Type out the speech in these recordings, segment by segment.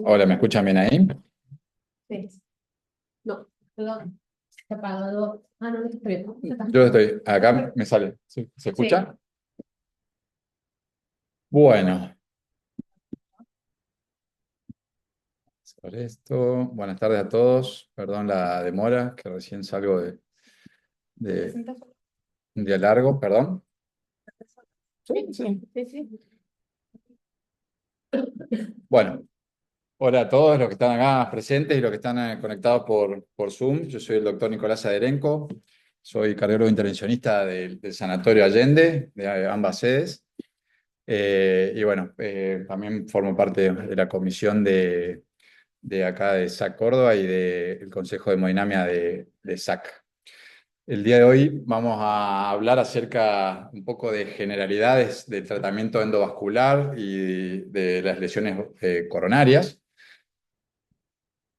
Hola, ¿me escuchan bien ahí? Sí. No, perdón. Se ha apagado. Ah, no, no está bien. Ya está. Yo estoy acá, me sale. ¿Sí? ¿Se Sí. escucha? Bueno, sobre esto, buenas tardes a todos. Perdón la demora, que recién salgo de un día largo, perdón. Sí, sí. Sí, sí. Bueno, hola a todos los que están acá presentes y los que están conectados por Zoom. Yo soy el doctor Nicolás Aderenco, soy cardiólogo intervencionista del Sanatorio Allende, de ambas sedes. Y bueno, también formo parte de la comisión de acá de SAC Córdoba y del Consejo de Hemodinamia de SAC. El día de hoy vamos a hablar acerca un poco de generalidades del tratamiento endovascular y de las lesiones coronarias.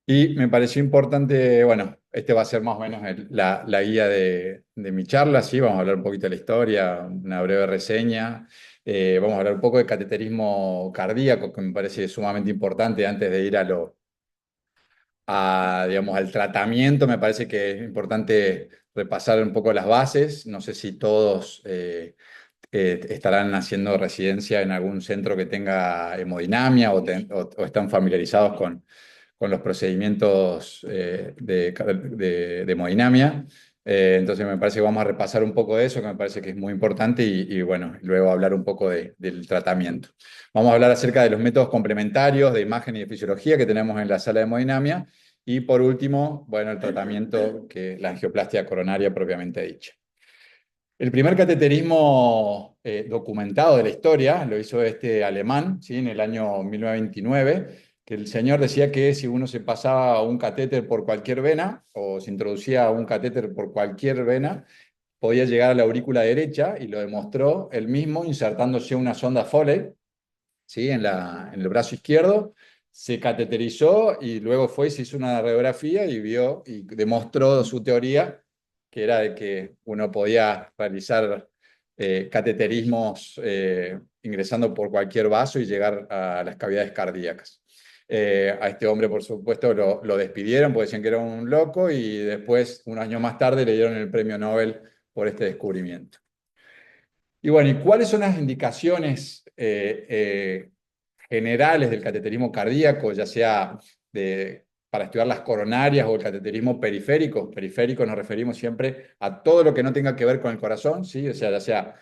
Y me pareció importante, bueno, este va a ser más o menos la guía de mi charla, ¿sí? Vamos a hablar un poquito de la historia, una breve reseña. Vamos a hablar un poco de cateterismo cardíaco, que me parece sumamente importante antes de ir digamos, al tratamiento. Me parece que es importante repasar un poco las bases. No sé si todos estarán haciendo residencia en algún centro que tenga hemodinamia o están familiarizados con los procedimientos de hemodinamia. Entonces me parece que vamos a repasar un poco de eso, que me parece que es muy importante, y bueno, luego hablar un poco del tratamiento. Vamos a hablar acerca de los métodos complementarios de imagen y de fisiología que tenemos en la sala de hemodinamia. Y por último, bueno, el tratamiento, que la angioplastia coronaria propiamente dicha. El primer cateterismo documentado de la historia lo hizo este alemán, ¿sí? En el año 1929, que el señor decía que si uno se pasaba un catéter por cualquier vena o se introducía un catéter por cualquier vena, podía llegar a la aurícula derecha, y lo demostró él mismo insertándose una sonda Foley, ¿sí? En el brazo izquierdo. Se cateterizó y luego fue y se hizo una radiografía y vio y demostró su teoría, que era de que uno podía realizar cateterismos ingresando por cualquier vaso y llegar a las cavidades cardíacas. A este hombre, por supuesto, lo despidieron porque decían que era un loco, y después, un año más tarde, le dieron el premio Nobel por este descubrimiento. Y bueno, ¿y cuáles son las indicaciones generales del cateterismo cardíaco, ya sea para estudiar las coronarias o el cateterismo periférico? Periférico nos referimos siempre a todo lo que no tenga que ver con el corazón, ¿sí? O sea, ya sea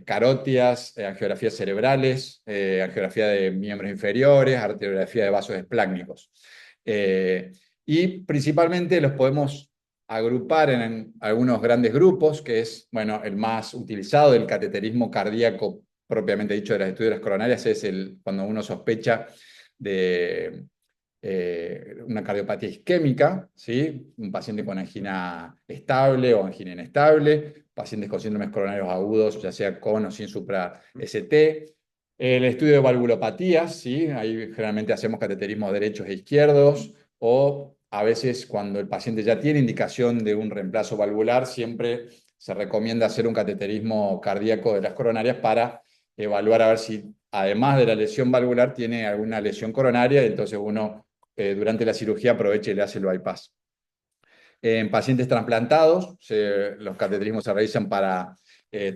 carótidas, angiografías cerebrales, angiografía de miembros inferiores, arteriografía de vasos esplácnicos. Eh, y principalmente los podemos agrupar en algunos grandes grupos, que es, bueno, el más utilizado del cateterismo cardíaco propiamente dicho de las estudios coronarias, es cuando uno sospecha de una cardiopatía isquémica, ¿sí? Un paciente con angina estable o angina inestable, pacientes con síndromes coronarios agudos, ya sea con o sin supra-ST. El estudio de valvulopatías, ¿sí? Ahí generalmente hacemos cateterismos derechos e izquierdos, o a veces cuando el paciente ya tiene indicación de un reemplazo valvular, siempre se recomienda hacer un cateterismo cardíaco de las coronarias para evaluar a ver si, además de la lesión valvular, tiene alguna lesión coronaria, y entonces uno durante la cirugía aprovecha y le hace el bypass. En pacientes trasplantados, los cateterismos se realizan para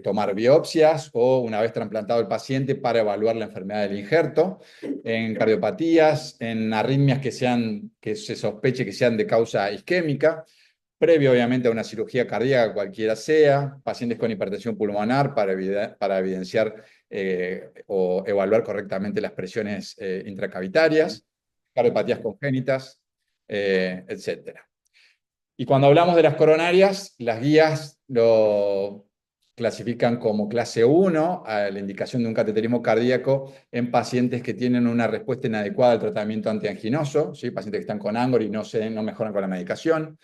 tomar biopsias, o una vez trasplantado el paciente, para evaluar la enfermedad del injerto. En cardiopatías, en arritmias que se sospeche que sean de causa isquémica, previo obviamente a una cirugía cardíaca cualquiera sea, pacientes con hipertensión pulmonar para evidenciar o evaluar correctamente las presiones intracavitarias, cardiopatías congénitas, etc. Y cuando hablamos de las coronarias, las guías lo clasifican como clase 1 a la indicación de un cateterismo cardíaco en pacientes que tienen una respuesta inadecuada al tratamiento antianginoso, ¿sí? Pacientes que están con Angor y no mejoran con la medicación.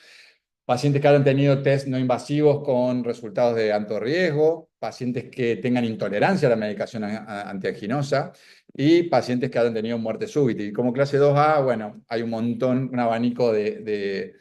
Pacientes que hayan tenido test no invasivos con resultados de alto riesgo, pacientes que tengan intolerancia a la medicación antianginosa, y pacientes que hayan tenido muerte súbita. Y como clase 2A, bueno, hay un montón, un abanico de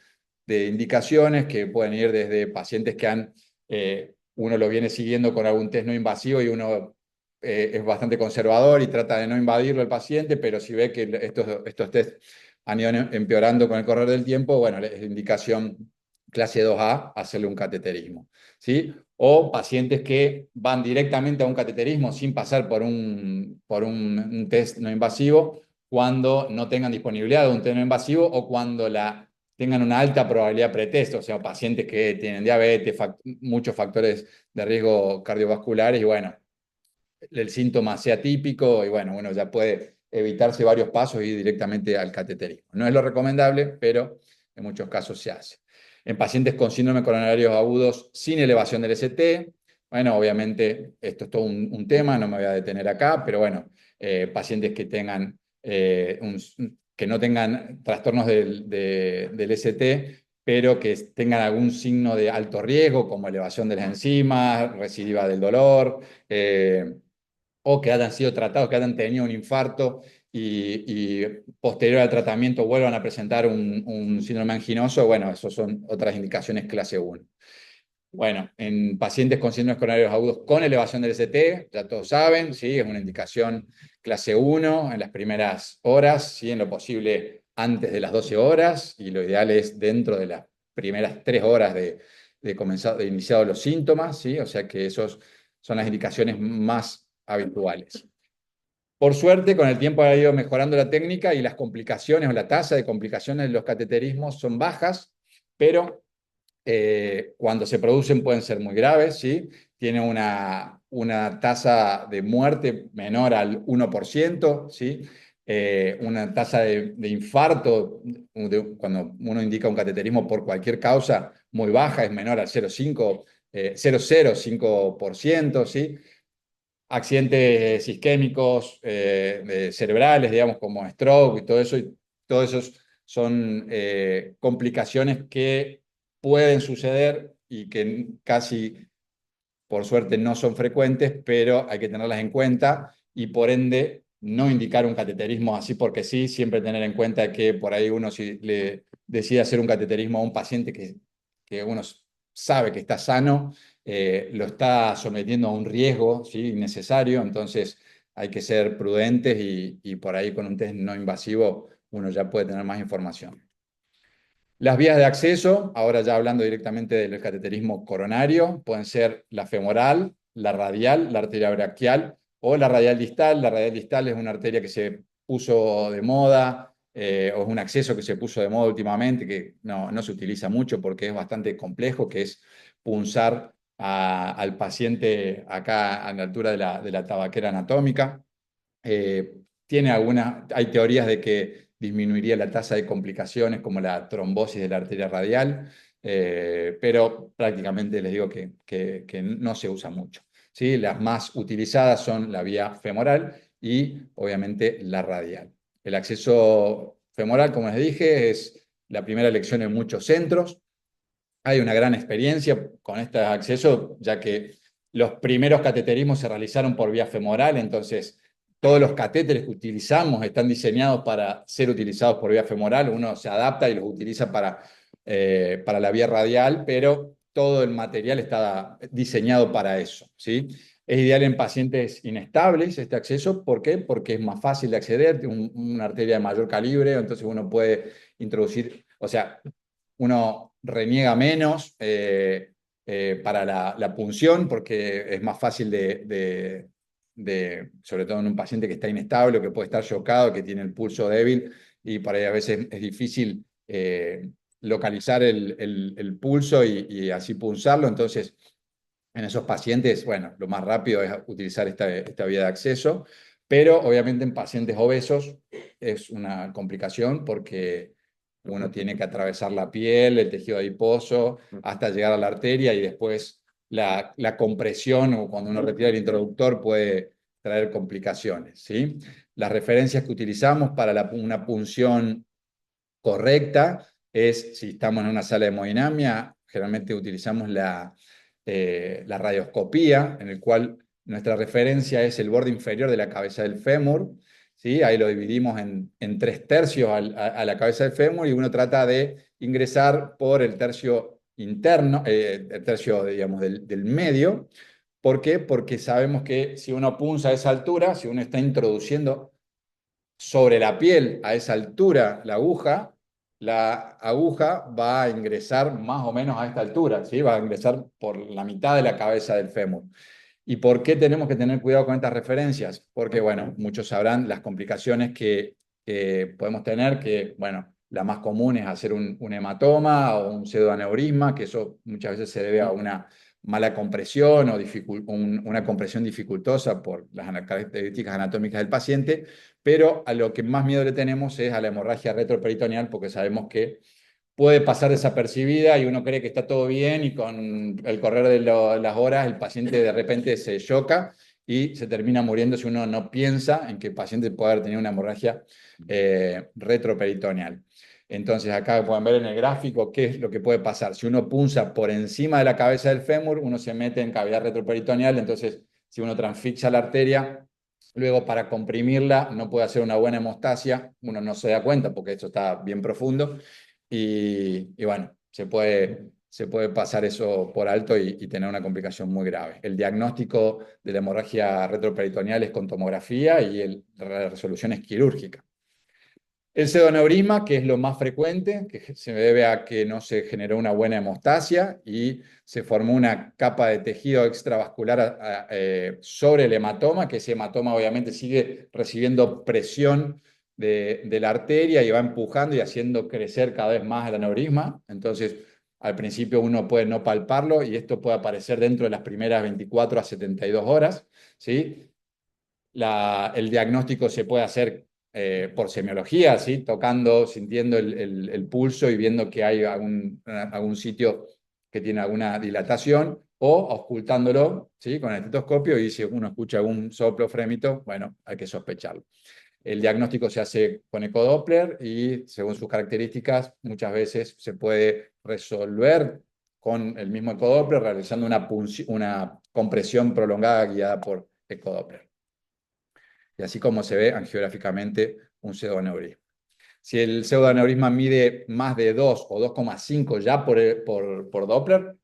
indicaciones que pueden ir desde pacientes que uno lo viene siguiendo con algún test no invasivo y uno es bastante conservador y trata de no invadirlo el paciente, pero si ve que estos test han ido empeorando con el correr del tiempo, bueno, es indicación clase 2A hacerle un cateterismo, ¿sí? O pacientes que van directamente a un cateterismo sin pasar por un test no invasivo cuando no tengan disponibilidad de un test no invasivo o cuando tengan una alta probabilidad pretest, o sea, pacientes que tienen diabetes, muchos factores de riesgo cardiovasculares y bueno, el síntoma sea típico y bueno, uno ya puede evitarse varios pasos y ir directamente al cateterismo. No es lo recomendable, pero en muchos casos se hace. En pacientes con síndrome coronarios agudos sin elevación del ST, bueno, obviamente esto es todo un tema, no me voy a detener acá, pero bueno, pacientes que tengan que no tengan trastornos del ST, pero que tengan algún signo de alto riesgo, como elevación de las enzimas, recidiva del dolor, o que hayan sido tratados, que hayan tenido un infarto y posterior al tratamiento vuelvan a presentar un síndrome anginoso, bueno, esas son otras indicaciones clase 1. Bueno, en pacientes con síndromes coronarios agudos con elevación del ST, ya todos saben, ¿sí? Es una indicación clase 1 en las primeras horas, ¿sí? En lo posible antes de las 12 horas, y lo ideal es dentro de las primeras 3 horas de iniciados los síntomas, ¿sí? O sea que esos son las indicaciones más habituales. Por suerte, con el tiempo ha ido mejorando la técnica y las complicaciones o la tasa de complicaciones de los cateterismos son bajas, pero cuando se producen pueden ser muy graves, ¿sí? Tiene una tasa de muerte menor al 1%, ¿sí? Una tasa de infarto, cuando uno indica un cateterismo por cualquier causa, muy baja, es menor al 0,05%, ¿sí? Accidentes isquémicos cerebrales, digamos, como stroke y todo eso son complicaciones que pueden suceder y que casi, por suerte, no son frecuentes, pero hay que tenerlas en cuenta y por ende no indicar un cateterismo así porque sí, siempre tener en cuenta que por ahí uno si le decide hacer un cateterismo a un paciente que uno sabe que está sano, lo está sometiendo a un riesgo, ¿sí? Innecesario, entonces hay que ser prudentes y por ahí con un test no invasivo uno ya puede tener más información. Las vías de acceso, ahora ya hablando directamente del cateterismo coronario, pueden ser la femoral, la radial, la arteria braquial o la radial distal. La radial distal es una arteria que se puso de moda o es un acceso que se puso de moda últimamente, que no se utiliza mucho porque es bastante complejo, que es punzar al paciente acá a la altura de la tabaquera anatómica. Eh, hay teorías de que disminuiría la tasa de complicaciones como la trombosis de la arteria radial, pero prácticamente les digo que no se usa mucho, ¿sí? Las más utilizadas son la vía femoral y obviamente la radial. El acceso femoral, como les dije, es la primera elección en muchos centros. Hay una gran experiencia con este acceso, ya que los primeros cateterismos se realizaron por vía femoral, entonces todos los catéteres que utilizamos están diseñados para ser utilizados por vía femoral, uno se adapta y los utiliza para la vía radial, pero todo el material está diseñado para eso, ¿sí? Es ideal en pacientes inestables este acceso, ¿por qué? Porque es más fácil de acceder, una arteria de mayor calibre, entonces uno puede introducir, o sea, uno reniega menos para la punción porque es más fácil sobre todo en un paciente que está inestable, que puede estar chocado, que tiene el pulso débil y por ahí a veces es difícil localizar el pulso y así punzarlo. Entonces, en esos pacientes, bueno, lo más rápido es utilizar esta vía de acceso, pero obviamente en pacientes obesos es una complicación porque uno tiene que atravesar la piel, el tejido adiposo, hasta llegar a la arteria y después la compresión o cuando uno retira el introductor puede traer complicaciones, ¿sí? Las referencias que utilizamos para una punción correcta es, si estamos en una sala de hemodinamia, generalmente utilizamos la radioscopía, en el cual nuestra referencia es el borde inferior de la cabeza del fémur, ¿sí? Ahí lo dividimos en 3 tercios a la cabeza del fémur y uno trata de ingresar por el tercio interno, el tercio, digamos, del medio, ¿Por qué? Porque sabemos que si uno punza a esa altura, si uno está introduciendo sobre la piel a esa altura la aguja va a ingresar más o menos a esta altura, ¿sí? Va a ingresar por la mitad de la cabeza del fémur. ¿Y por qué tenemos que tener cuidado con estas referencias? Porque, bueno, muchos sabrán las complicaciones que podemos tener, que, bueno, la más común es hacer un hematoma o un pseudoaneurisma, que eso muchas veces se debe a una mala compresión o una compresión dificultosa por las características anatómicas del paciente, pero a lo que más miedo le tenemos es a la hemorragia retroperitoneal, porque sabemos que puede pasar desapercibida y uno cree que está todo bien y con el correr de las horas el paciente de repente se choca y se termina muriendo si uno no piensa en que el paciente puede haber tenido una hemorragia retroperitoneal. Entonces acá pueden ver en el gráfico qué es lo que puede pasar. Si uno punza por encima de la cabeza del fémur, uno se mete en cavidad retroperitoneal, entonces si uno transfixa la arteria, luego para comprimirla no puede hacer una buena hemostasia, uno no se da cuenta porque esto está bien profundo y bueno, se puede pasar eso por alto y tener una complicación muy grave. El diagnóstico de la hemorragia retroperitoneal es con tomografía y la resolución es quirúrgica. El pseudoneurisma, que es lo más frecuente, que se debe a que no se generó una buena hemostasia y se formó una capa de tejido extravascular sobre el hematoma, que ese hematoma obviamente sigue recibiendo presión de la arteria y va empujando y haciendo crecer cada vez más el aneurisma. Entonces, al principio uno puede no palparlo y esto puede aparecer dentro de las primeras 24 a 72 horas, ¿sí? El diagnóstico se puede hacer por semiología, ¿sí? Tocando, sintiendo el pulso y viendo que hay algún sitio que tiene alguna dilatación, o ocultándolo, ¿sí? Con el estetoscopio, y si uno escucha algún soplo frémito, bueno, hay que sospecharlo. El diagnóstico se hace con ecodoppler y según sus características muchas veces se puede resolver con el mismo ecodoppler realizando una compresión prolongada guiada por ecodoppler. Y así como se ve angiográficamente un pseudoaneurisma. Si el pseudoaneurisma mide más de 2 o 2,5 ya por Doppler,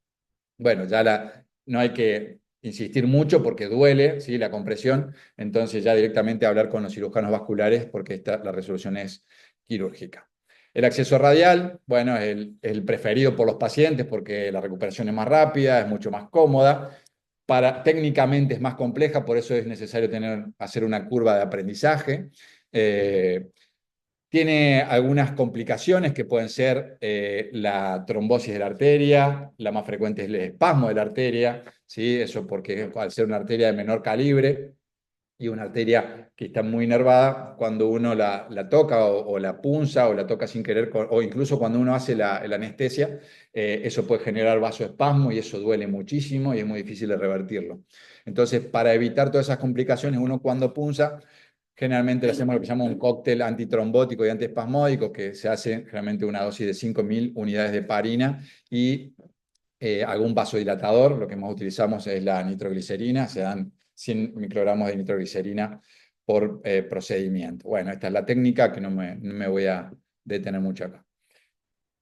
bueno, ya no hay que insistir mucho porque duele, ¿sí? La compresión, entonces ya directamente hablar con los cirujanos vasculares porque la resolución es quirúrgica. El acceso radial, bueno, es el preferido por los pacientes porque la recuperación es más rápida, es mucho más cómoda. Técnicamente es más compleja, por eso es necesario hacer una curva de aprendizaje. Tiene algunas complicaciones que pueden ser la trombosis de la arteria, la más frecuente es el espasmo de la arteria, ¿sí? Eso porque al ser una arteria de menor calibre y una arteria que está muy inervada, cuando uno la toca o la punza o la toca sin querer, o incluso cuando uno hace la anestesia, eso puede generar vasoespasmo y eso duele muchísimo y es muy difícil de revertirlo. Entonces, para evitar todas esas complicaciones, uno cuando punza, generalmente le hacemos lo que se llama un cóctel antitrombótico y antiespasmódico, que se hace generalmente una dosis de 5.000 unidades de heparina y algún vasodilatador. Lo que más utilizamos es la nitroglicerina, se dan 100 microgramos de nitroglicerina por procedimiento. Bueno, esta es la técnica que no me voy a detener mucho acá.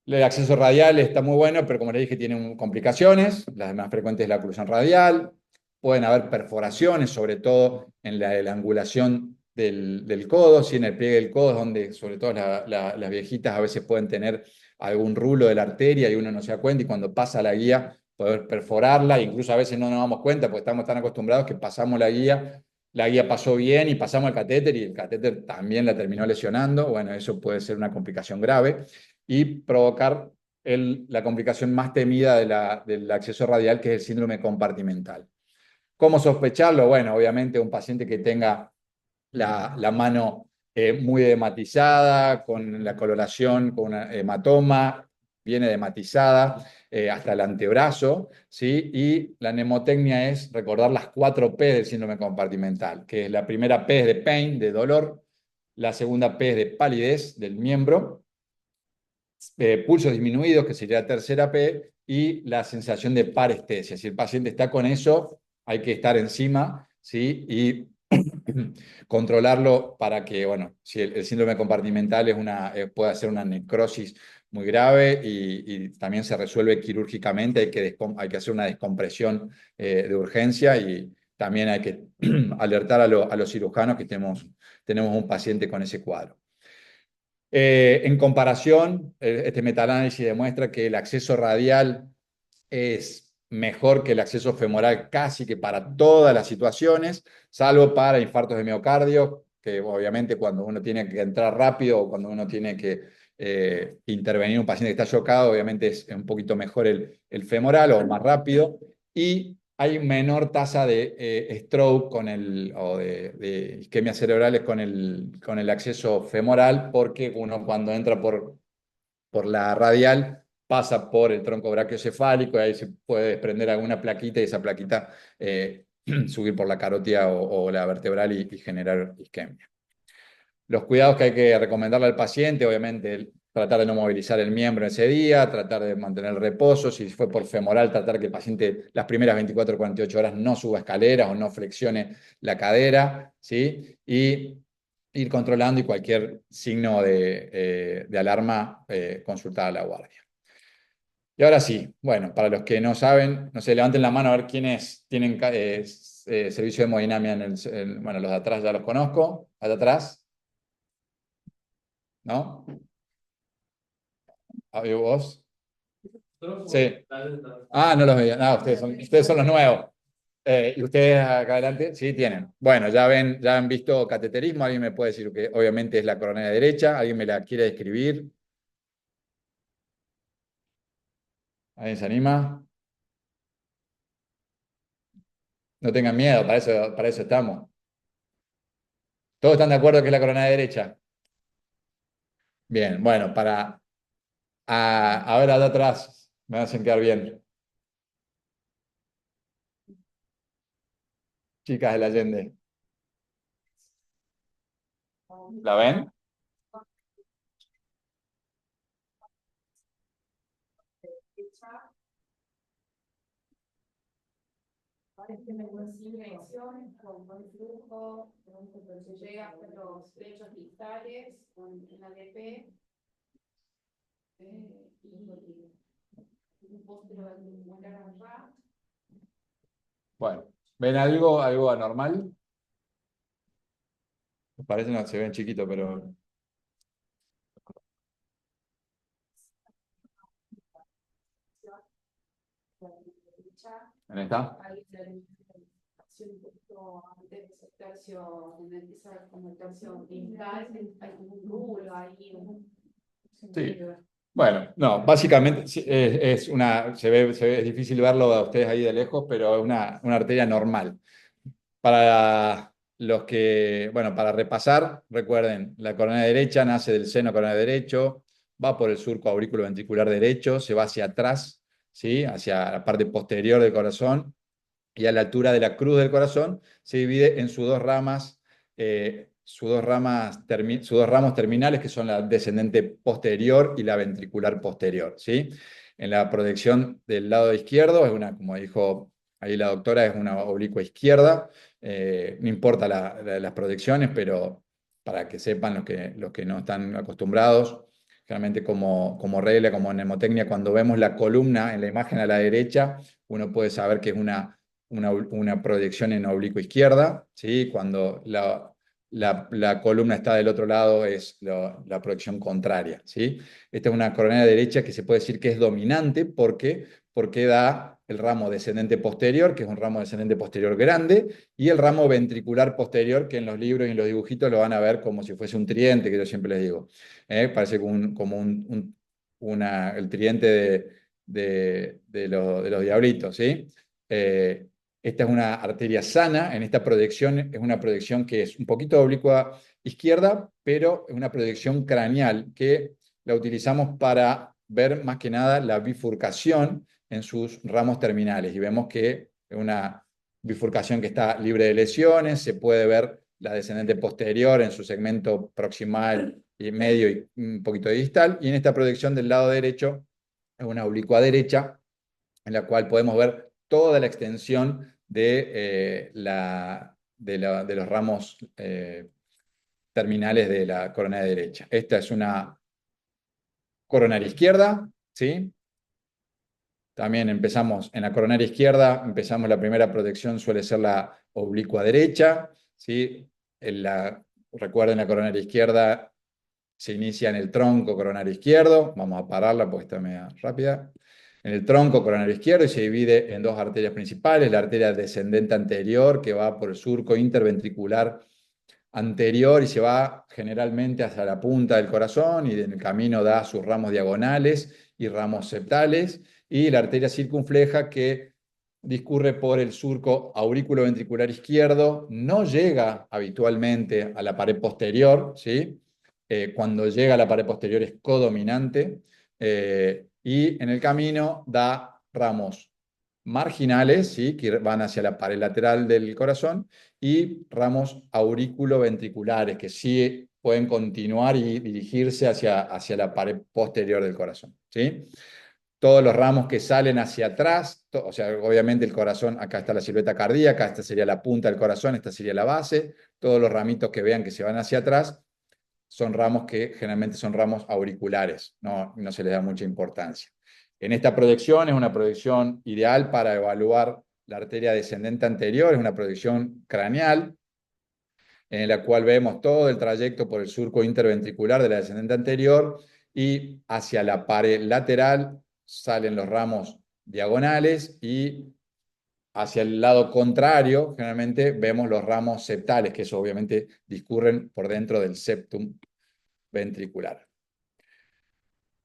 El acceso radial está muy bueno, pero como les dije, tiene complicaciones. Las más frecuentes es la oclusión radial. Pueden haber perforaciones, sobre todo en la angulación del codo, en el pliegue del codo, donde sobre todo las viejitas a veces pueden tener algún rulo de la arteria y uno no se da cuenta y cuando pasa la guía poder perforarla, incluso a veces no nos damos cuenta porque estamos tan acostumbrados que pasamos la guía pasó bien y pasamos el catéter y el catéter también la terminó lesionando. Bueno, eso puede ser una complicación grave y provocar la complicación más temida del acceso radial, que es el síndrome compartimental. ¿Cómo sospecharlo? Bueno, obviamente un paciente que tenga la mano muy edematizada, con la coloración, con un hematoma, bien edematizada, hasta el antebrazo, ¿sí? Y la mnemotecnia es recordar las 4 P del síndrome compartimental, que es la primera P es de pain, de dolor, la segunda P es de palidez del miembro, pulsos disminuidos, que sería la tercera P, y la sensación de parestesia. Si el paciente está con eso, hay que estar encima, ¿sí? Y controlarlo para que, bueno, si el síndrome compartimental puede ser una necrosis muy grave y también se resuelve quirúrgicamente, hay que hacer una descompresión de urgencia y también hay que alertar a los cirujanos que tenemos un paciente con ese cuadro. En comparación, este metaanálisis demuestra que el acceso radial es mejor que el acceso femoral casi que para todas las situaciones, salvo para infartos de miocardio, que obviamente cuando uno tiene que entrar rápido o cuando uno tiene que intervenir un paciente que está chocado, obviamente es un poquito mejor el femoral o más rápido. Y hay menor tasa de stroke o de isquemias cerebrales con el acceso femoral, porque uno cuando entra por la radial pasa por el tronco brachiocefálico y ahí se puede desprender alguna plaquita y esa plaquita subir por la carótida o la vertebral y generar isquemia. Los cuidados que hay que recomendarle al paciente, obviamente, tratar de no movilizar el miembro ese día, tratar de mantener el reposo, si fue por femoral, tratar que el paciente las primeras 24 o 48 horas no suba escaleras o no flexione la cadera, ¿sí? Y ir controlando y cualquier signo de alarma, consultar a la guardia. Y ahora sí, bueno, para los que no saben, no sé, levanten la mano a ver quiénes tienen servicio de hemodinamia bueno, los de atrás ya los conozco, allá atrás, ¿no? ¿Y vos? Sí. Ah, no los veía. Ah, ustedes son los nuevos. ¿Y ustedes acá adelante? Sí, tienen. Bueno, ya han visto cateterismo. Alguien me puede decir que obviamente es la coronaria derecha. ¿Alguien me la quiere describir? ¿Alguien se anima? No tengan miedo, para eso estamos. ¿Todos están de acuerdo que es la coronaria derecha? Bien, bueno, a ver, allá atrás, me hacen quedar bien. Chicas del Allende. ¿La ven? Silencio, con buen flujo, se llega hasta los lechos distales, en la DP, y un póstero de muy naranja. Bueno, ¿ven algo anormal? Parece no se ven chiquito, pero ¿en esta? Un poquito antes de ese tercio, donde empieza como el tercio distal, hay un rúbulo ahí. Sí. Bueno, no, básicamente sí, es difícil verlo a ustedes ahí de lejos, pero es una arteria normal. Para los que, bueno, para repasar, recuerden, la coronaria derecha nace del seno coronario derecho, va por el surco aurículo-ventricular derecho, se va hacia atrás, ¿sí? Hacia la parte posterior del corazón, y a la altura de la cruz del corazón se divide en sus dos ramos terminales, que son la descendente posterior y la ventricular posterior, ¿sí? En la proyección del lado izquierdo, como dijo ahí la doctora, es una oblicua izquierda. No importa las proyecciones, pero para que sepan los que no están acostumbrados, realmente como regla, como mnemotecnia, cuando vemos la columna en la imagen a la derecha, uno puede saber que es una proyección en oblicuo izquierda, ¿sí? Cuando la columna está del otro lado es la proyección contraria, ¿sí? Esta es una coronaria derecha que se puede decir que es dominante porque da el ramo descendente posterior, que es un ramo descendente posterior grande, y el ramo ventricular posterior, que en los libros y en los dibujitos lo van a ver como si fuese un tridente, que yo siempre les digo. Parece como el tridente de los diablitos, ¿sí? Esta es una arteria sana. En esta proyección es una proyección que es un poquito oblicua izquierda, pero es una proyección craneal que la utilizamos para ver más que nada la bifurcación en sus ramos terminales. Y vemos que es una bifurcación que está libre de lesiones, se puede ver la descendente posterior en su segmento proximal y medio y un poquito distal. Y en esta proyección del lado derecho es una oblicua derecha, en la cual podemos ver toda la extensión de de los ramos terminales de la coronaria derecha. Esta es una coronaria izquierda, ¿sí? También empezamos en la coronaria izquierda, empezamos la primera protección, suele ser la oblicua derecha, ¿sí? Recuerden, la coronaria izquierda se inicia en el tronco coronario izquierdo, vamos a pararla porque está media rápida, en el tronco coronario izquierdo y se divide en dos arterias principales, la arteria descendente anterior que va por el surco interventricular anterior y se va generalmente hacia la punta del corazón y en el camino da sus ramos diagonales y ramos septales, y la arteria circunfleja que discurre por el surco aurículo-ventricular izquierdo, no llega habitualmente a la pared posterior, ¿sí? Cuando llega a la pared posterior es codominante, y en el camino da ramos marginales, ¿sí? Que van hacia la pared lateral del corazón, y ramos aurículo-ventriculares, que sí pueden continuar y dirigirse hacia la pared posterior del corazón, ¿sí? Todos los ramos que salen hacia atrás, o sea, obviamente el corazón, acá está la silueta cardíaca, esta sería la punta del corazón, esta sería la base, todos los ramitos que vean que se van hacia atrás son ramos que generalmente son ramos auriculares, no se les da mucha importancia. En esta proyección es una proyección ideal para evaluar la arteria descendente anterior, es una proyección craneal, en la cual vemos todo el trayecto por el surco interventricular de la descendente anterior y hacia la pared lateral salen los ramos diagonales y hacia el lado contrario generalmente vemos los ramos septales, que eso obviamente discurren por dentro del septum ventricular.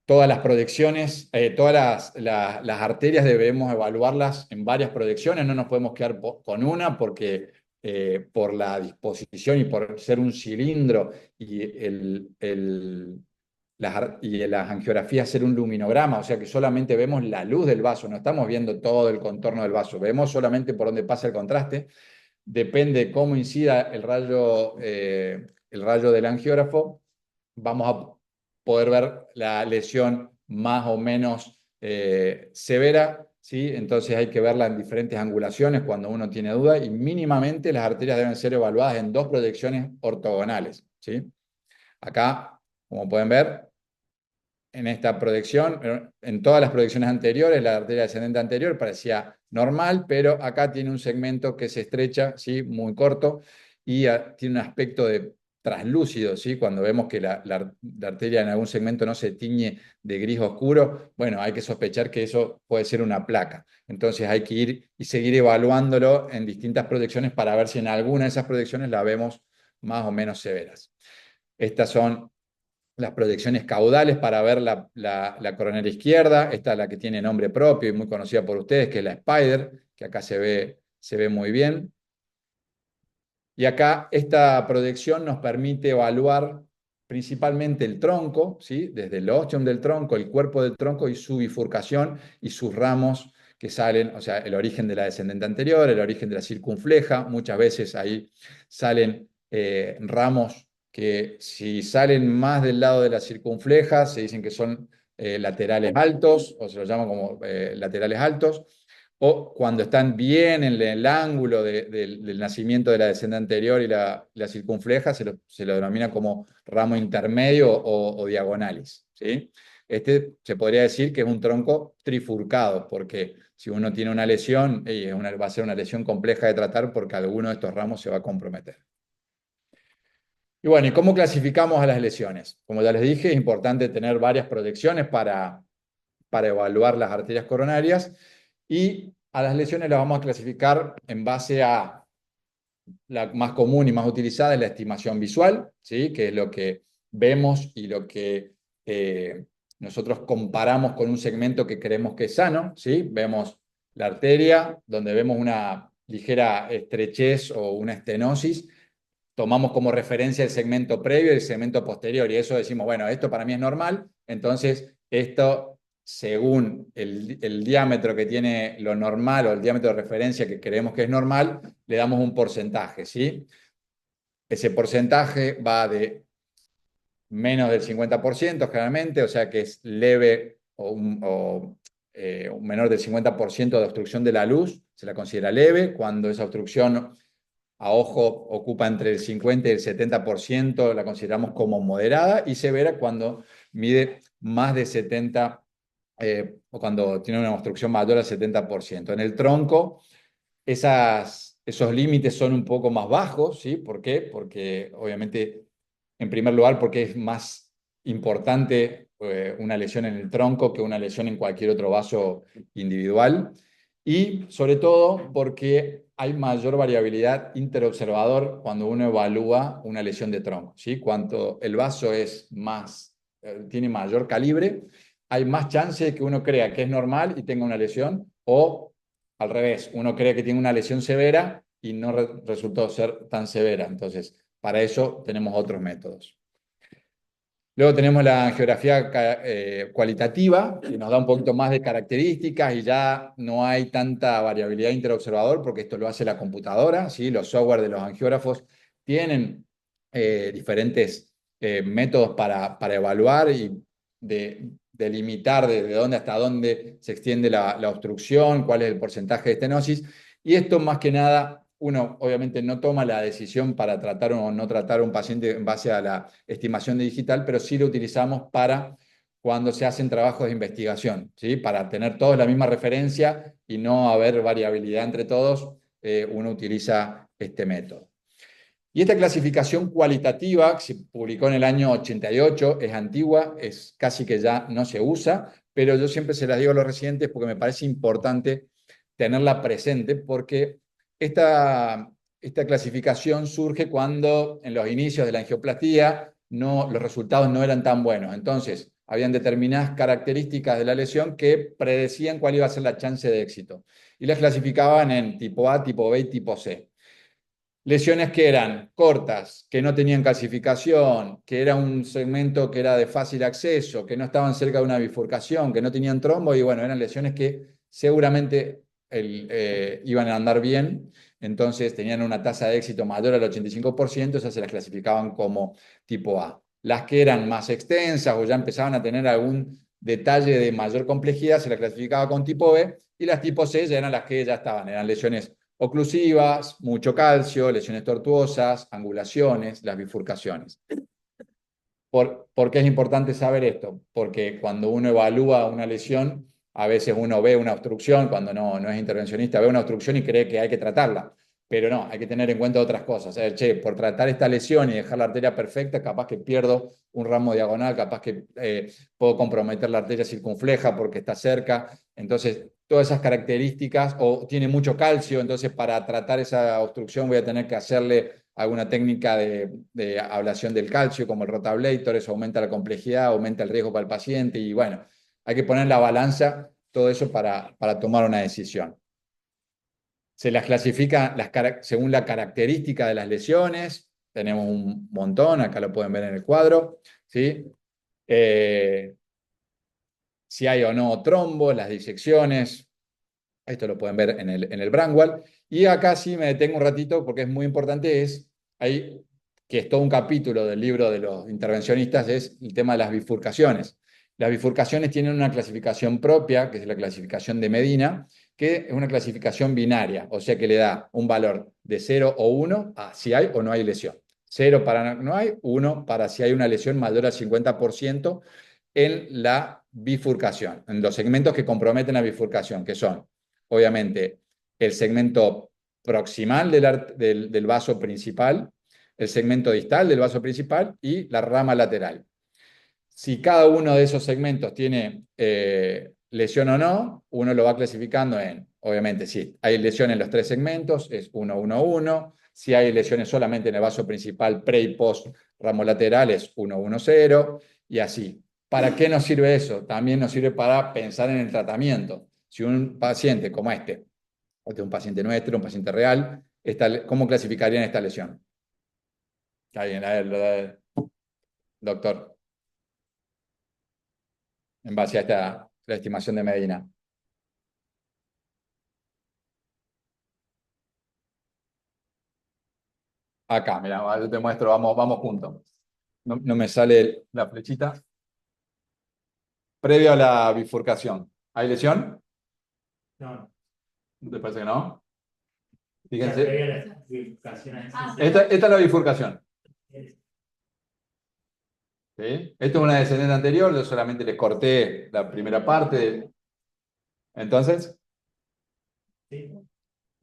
Todas las proyecciones, las arterias debemos evaluarlas en varias proyecciones, no nos podemos quedar con una porque por la disposición y por ser un cilindro y, las angiografías ser un luminograma, o sea que solamente vemos la luz del vaso, no estamos viendo todo el contorno del vaso, vemos solamente por dónde pasa el contraste, depende de cómo incida el rayo del angiógrafo, vamos a poder ver la lesión más o menos severa, ¿sí? Entonces hay que verla en diferentes angulaciones cuando uno tiene duda y mínimamente las arterias deben ser evaluadas en dos proyecciones ortogonales, ¿sí? Acá, como pueden ver, en esta proyección, en todas las proyecciones anteriores, la arteria descendente anterior parecía normal, pero acá tiene un segmento que se estrecha, ¿sí? Muy corto, y tiene un aspecto de traslúcido, ¿sí? Cuando vemos que la arteria en algún segmento no se tiñe de gris oscuro, bueno, hay que sospechar que eso puede ser una placa. Entonces hay que ir y seguir evaluándolo en distintas proyecciones para ver si en alguna de esas proyecciones la vemos más o menos severas. Estas son las proyecciones caudales para ver la coronaria izquierda. Esta es la que tiene nombre propio y muy conocida por ustedes, que es la Spider, que acá se ve muy bien. Y acá esta proyección nos permite evaluar principalmente el tronco, ¿sí? Desde el ostium del tronco, el cuerpo del tronco y su bifurcación y sus ramos que salen, o sea, el origen de la descendente anterior, el origen de la circunfleja. Muchas veces ahí salen ramos que si salen más del lado de la circunfleja, se dicen que son laterales altos, o se los llama como laterales altos, o cuando están bien en el ángulo del nacimiento de la descendente anterior y la circunfleja, se lo denomina como ramo intermedio o diagonales, ¿sí? Este se podría decir que es un tronco trifurcado, porque si uno tiene una lesión, va a ser una lesión compleja de tratar porque alguno de estos ramos se va a comprometer. Y bueno, ¿y cómo clasificamos a las lesiones? Como ya les dije, es importante tener varias proyecciones para evaluar las arterias coronarias, y a las lesiones las vamos a clasificar en base a la más común y más utilizada, es la estimación visual, ¿sí? Que es lo que vemos y lo que nosotros comparamos con un segmento que creemos que es sano, ¿sí? Vemos la arteria, donde vemos una ligera estrechez o una estenosis, tomamos como referencia el segmento previo y el segmento posterior, y eso decimos, bueno, esto para mí es normal, entonces esto, según el diámetro que tiene lo normal o el diámetro de referencia que creemos que es normal, le damos un porcentaje, ¿sí? Ese porcentaje va de menos del 50% generalmente, o sea que es leve un menor del 50% de obstrucción de la luz, se la considera leve. Cuando esa obstrucción a ojo ocupa entre el 50 y el 70%, la consideramos como moderada, y severa cuando mide más de 70, o cuando tiene una obstrucción mayor al 70%. En el tronco, esos límites son un poco más bajos, ¿sí? ¿Por qué? Porque obviamente, en primer lugar, porque es más importante una lesión en el tronco que una lesión en cualquier otro vaso individual. Y sobre todo porque hay mayor variabilidad interobservador cuando uno evalúa una lesión de tronco, ¿sí? Cuanto el vaso es más, tiene mayor calibre, hay más chance de que uno crea que es normal y tenga una lesión, o al revés, uno cree que tiene una lesión severa y no resultó ser tan severa. Entonces, para eso tenemos otros métodos. Luego tenemos la angiografía cualitativa, que nos da un poquito más de características y ya no hay tanta variabilidad interobservador porque esto lo hace la computadora, ¿sí? Los software de los angiógrafos tienen diferentes métodos para evaluar y delimitar de dónde hasta dónde se extiende la obstrucción, cuál es el porcentaje de estenosis. Y esto más que nada, uno obviamente no toma la decisión para tratar o no tratar a un paciente en base a la estimación de digital, pero sí lo utilizamos para cuando se hacen trabajos de investigación, ¿sí? Para tener todos la misma referencia y no haber variabilidad entre todos, uno utiliza este método. Y esta clasificación cualitativa, que se publicó en el año 88, es antigua, es casi que ya no se usa, pero yo siempre se las digo a los residentes porque me parece importante tenerla presente, porque esta clasificación surge cuando en los inicios de la angioplastía los resultados no eran tan buenos. Entonces, habían determinadas características de la lesión que predecían cuál iba a ser la chance de éxito. Y las clasificaban en tipo A, tipo B y tipo C. Lesiones que eran cortas, que no tenían calcificación, que era un segmento que era de fácil acceso, que no estaban cerca de una bifurcación, que no tenían trombo, y bueno, eran lesiones que seguramente iban a andar bien, entonces tenían una tasa de éxito mayor al 85%, esas se las clasificaban como tipo A. Las que eran más extensas o ya empezaban a tener algún detalle de mayor complejidad se las clasificaba con tipo B, y las tipo C ya eran las que ya estaban, eran lesiones oclusivas, mucho calcio, lesiones tortuosas, angulaciones, las bifurcaciones. ¿Por qué es importante saber esto? Porque cuando uno evalúa una lesión, a veces uno ve una obstrucción, cuando no es intervencionista, ve una obstrucción y cree que hay que tratarla. Pero no, hay que tener en cuenta otras cosas. Che, por tratar esta lesión y dejar la arteria perfecta, capaz que pierdo un ramo diagonal, capaz que puedo comprometer la arteria circunfleja porque está cerca. Entonces, todas esas características, o tiene mucho calcio, entonces para tratar esa obstrucción voy a tener que hacerle alguna técnica de ablación del calcio, como el rotablator, eso aumenta la complejidad, aumenta el riesgo para el paciente, y bueno, hay que poner en la balanza todo eso para tomar una decisión. Se las clasifica según la característica de las lesiones, tenemos un montón, acá lo pueden ver en el cuadro, ¿sí? Si hay o no trombo, las disecciones, esto lo pueden ver en el Brandwall. Y acá sí me detengo un ratito porque es muy importante, que es todo un capítulo del libro de los intervencionistas, es el tema de las bifurcaciones. Las bifurcaciones tienen una clasificación propia, que es la clasificación de Medina, que es una clasificación binaria, o sea que le da un valor de 0 o 1 a si hay o no hay lesión. 0 para no hay, 1 para si hay una lesión mayor al 50% en la bifurcación, en los segmentos que comprometen la bifurcación, que son obviamente el segmento proximal del vaso principal, el segmento distal del vaso principal y la rama lateral. Si cada uno de esos segmentos tiene lesión o no, uno lo va clasificando obviamente, si hay lesión en los tres segmentos, es 1, 1, 1. Si hay lesiones solamente en el vaso principal, pre y post ramo lateral, es 1, 1, 0, y así. ¿Para qué nos sirve eso? También nos sirve para pensar en el tratamiento. Si un paciente como este es un paciente nuestro, un paciente real, ¿cómo clasificarían esta lesión? Alguien, a ver, doctor, en base a la estimación de Medina. Acá, mira, yo te muestro, vamos juntos. No me sale la flechita. Previo a la bifurcación. ¿Hay lesión? No. ¿Te parece que no? Fíjense. La bifurcación a Esta es la bifurcación. ¿Sí? Esto es una descendente anterior, yo solamente les corté la primera parte. Entonces, Sí.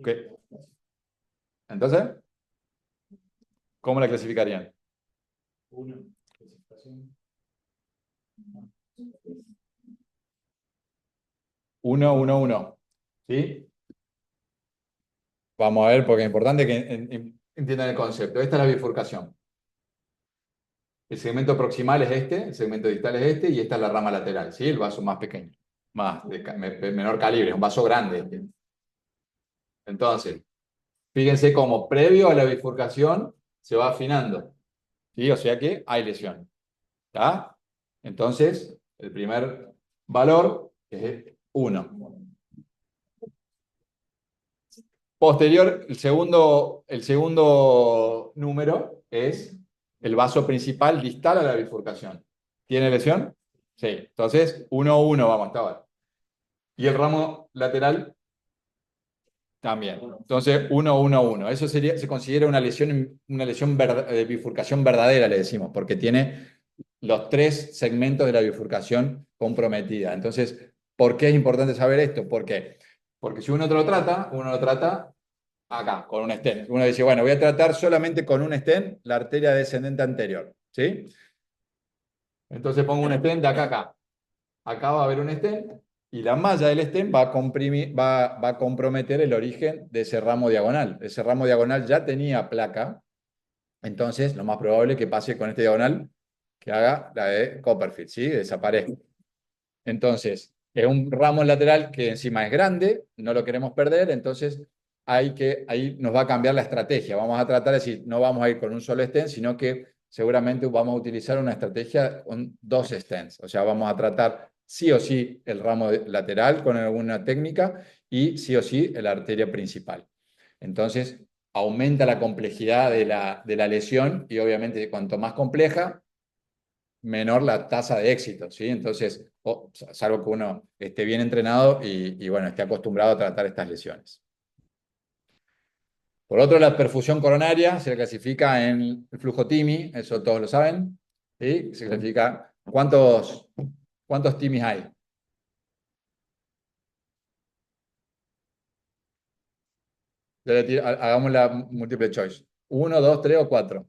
¿qué? Entonces, ¿cómo la clasificarían? Uno, clasificación. 1, 1, 1. ¿Sí? Vamos a ver, porque es importante que entiendan el concepto. Esta es la bifurcación. El segmento proximal es este, el segmento distal es este, y esta es la rama lateral, ¿sí? El vaso más pequeño, más de menor calibre, es un vaso grande este. Entonces, fíjense cómo previo a la bifurcación se va afinando, ¿sí? O sea que hay lesión, ¿está? Entonces, el primer valor es 1. Posterior, el segundo número es el vaso principal distal a la bifurcación. ¿Tiene lesión? Sí. Entonces, 1, 1 vamos hasta ahora. Y el ramo lateral también. Entonces, 1, 1, 1. Eso sería, se considera una lesión de bifurcación verdadera, le decimos, porque tiene los 3 segmentos de la bifurcación comprometida. Entonces, ¿por qué es importante saber esto? Porque si uno lo trata acá, con un stent. Uno dice, bueno, voy a tratar solamente con un stent la arteria descendente anterior, ¿sí? Entonces pongo un stent de acá a acá. Acá va a haber un stent y la malla del stent va a comprometer el origen de ese ramo diagonal. Ese ramo diagonal ya tenía placa, entonces lo más probable es que pase con este diagonal que haga la de Copperfield, ¿sí? Desaparezca. Entonces, es un ramo lateral que encima es grande, no lo queremos perder, entonces ahí nos va a cambiar la estrategia. Vamos a tratar de decir, no vamos a ir con un solo stent, sino que seguramente vamos a utilizar una estrategia con 2 stents. O sea, vamos a tratar sí o sí el ramo lateral con alguna técnica y sí o sí la arteria principal. Entonces, aumenta la complejidad de la lesión y obviamente cuanto más compleja, menor la tasa de éxito, ¿sí? Entonces, salvo que uno esté bien entrenado y bueno, esté acostumbrado a tratar estas lesiones. Por otro, la perfusión coronaria se clasifica en el flujo TIMI, eso todos lo saben, ¿sí? Se clasifica, ¿cuántos TIMIs hay? Hagamos la múltiple choice. 1, 2, 3 o 4.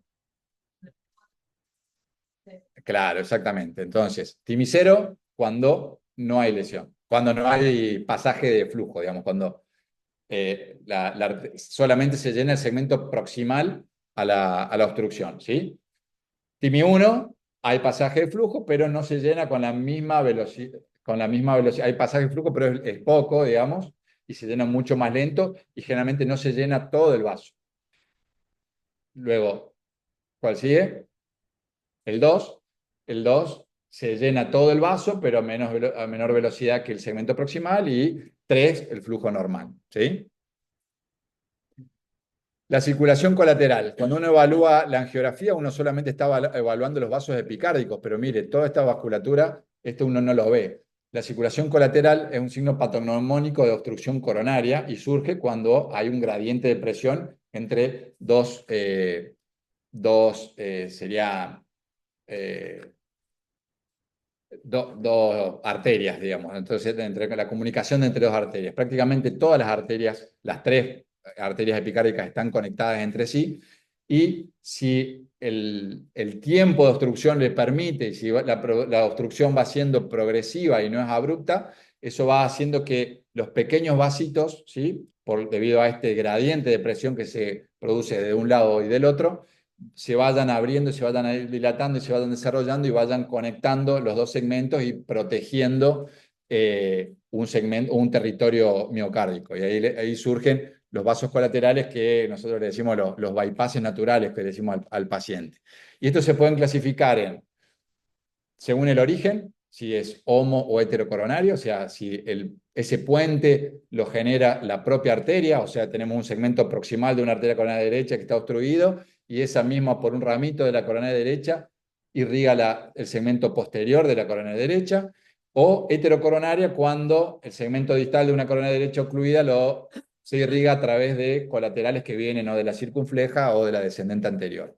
Claro, exactamente. Entonces, TIMI 0 cuando no hay lesión, cuando no hay pasaje de flujo, digamos, cuando solamente se llena el segmento proximal a la obstrucción, ¿sí? TIMI 1, hay pasaje de flujo, pero no se llena con la misma velocidad. Con la misma velocidad. Hay pasaje de flujo, pero es poco, digamos, y se llena mucho más lento y generalmente no se llena todo el vaso. Luego, ¿cuál sigue? El 2. El 2 se llena todo el vaso, pero a menor velocidad que el segmento proximal. Y 3, el flujo normal, ¿sí? La circulación colateral. Cuando uno evalúa la angiografía, uno solamente está evaluando los vasos epicárdicos, pero mire, toda esta vasculatura, esto uno no lo ve. La circulación colateral es un signo patognomónico de obstrucción coronaria y surge cuando hay un gradiente de presión entre sería dos arterias, digamos. Entonces, entre la comunicación entre 2 arterias. Prácticamente todas las arterias, las 3 arterias epicárdicas están conectadas entre sí. Y si el tiempo de obstrucción le permite, y si la obstrucción va siendo progresiva y no es abrupta, eso va haciendo que los pequeños vasitos, ¿sí? Debido a este gradiente de presión que se produce de un lado y del otro, se vayan abriendo, se vayan dilatando y se vayan desarrollando y vayan conectando los 2 segmentos y protegiendo un territorio miocárdico. Y ahí surgen los vasos colaterales que nosotros le decimos los bypasses naturales que le decimos al paciente. Y estos se pueden clasificar según el origen, si es homo o heterocoronario, o sea, si ese puente lo genera la propia arteria, o sea, tenemos un segmento proximal de una arteria coronaria derecha que está obstruido, y esa misma por un ramito de la coronaria derecha irriga el segmento posterior de la coronaria derecha, o heterocoronaria cuando el segmento distal de una coronaria derecha ocluida se irriga a través de colaterales que vienen o de la circunfleja o de la descendente anterior.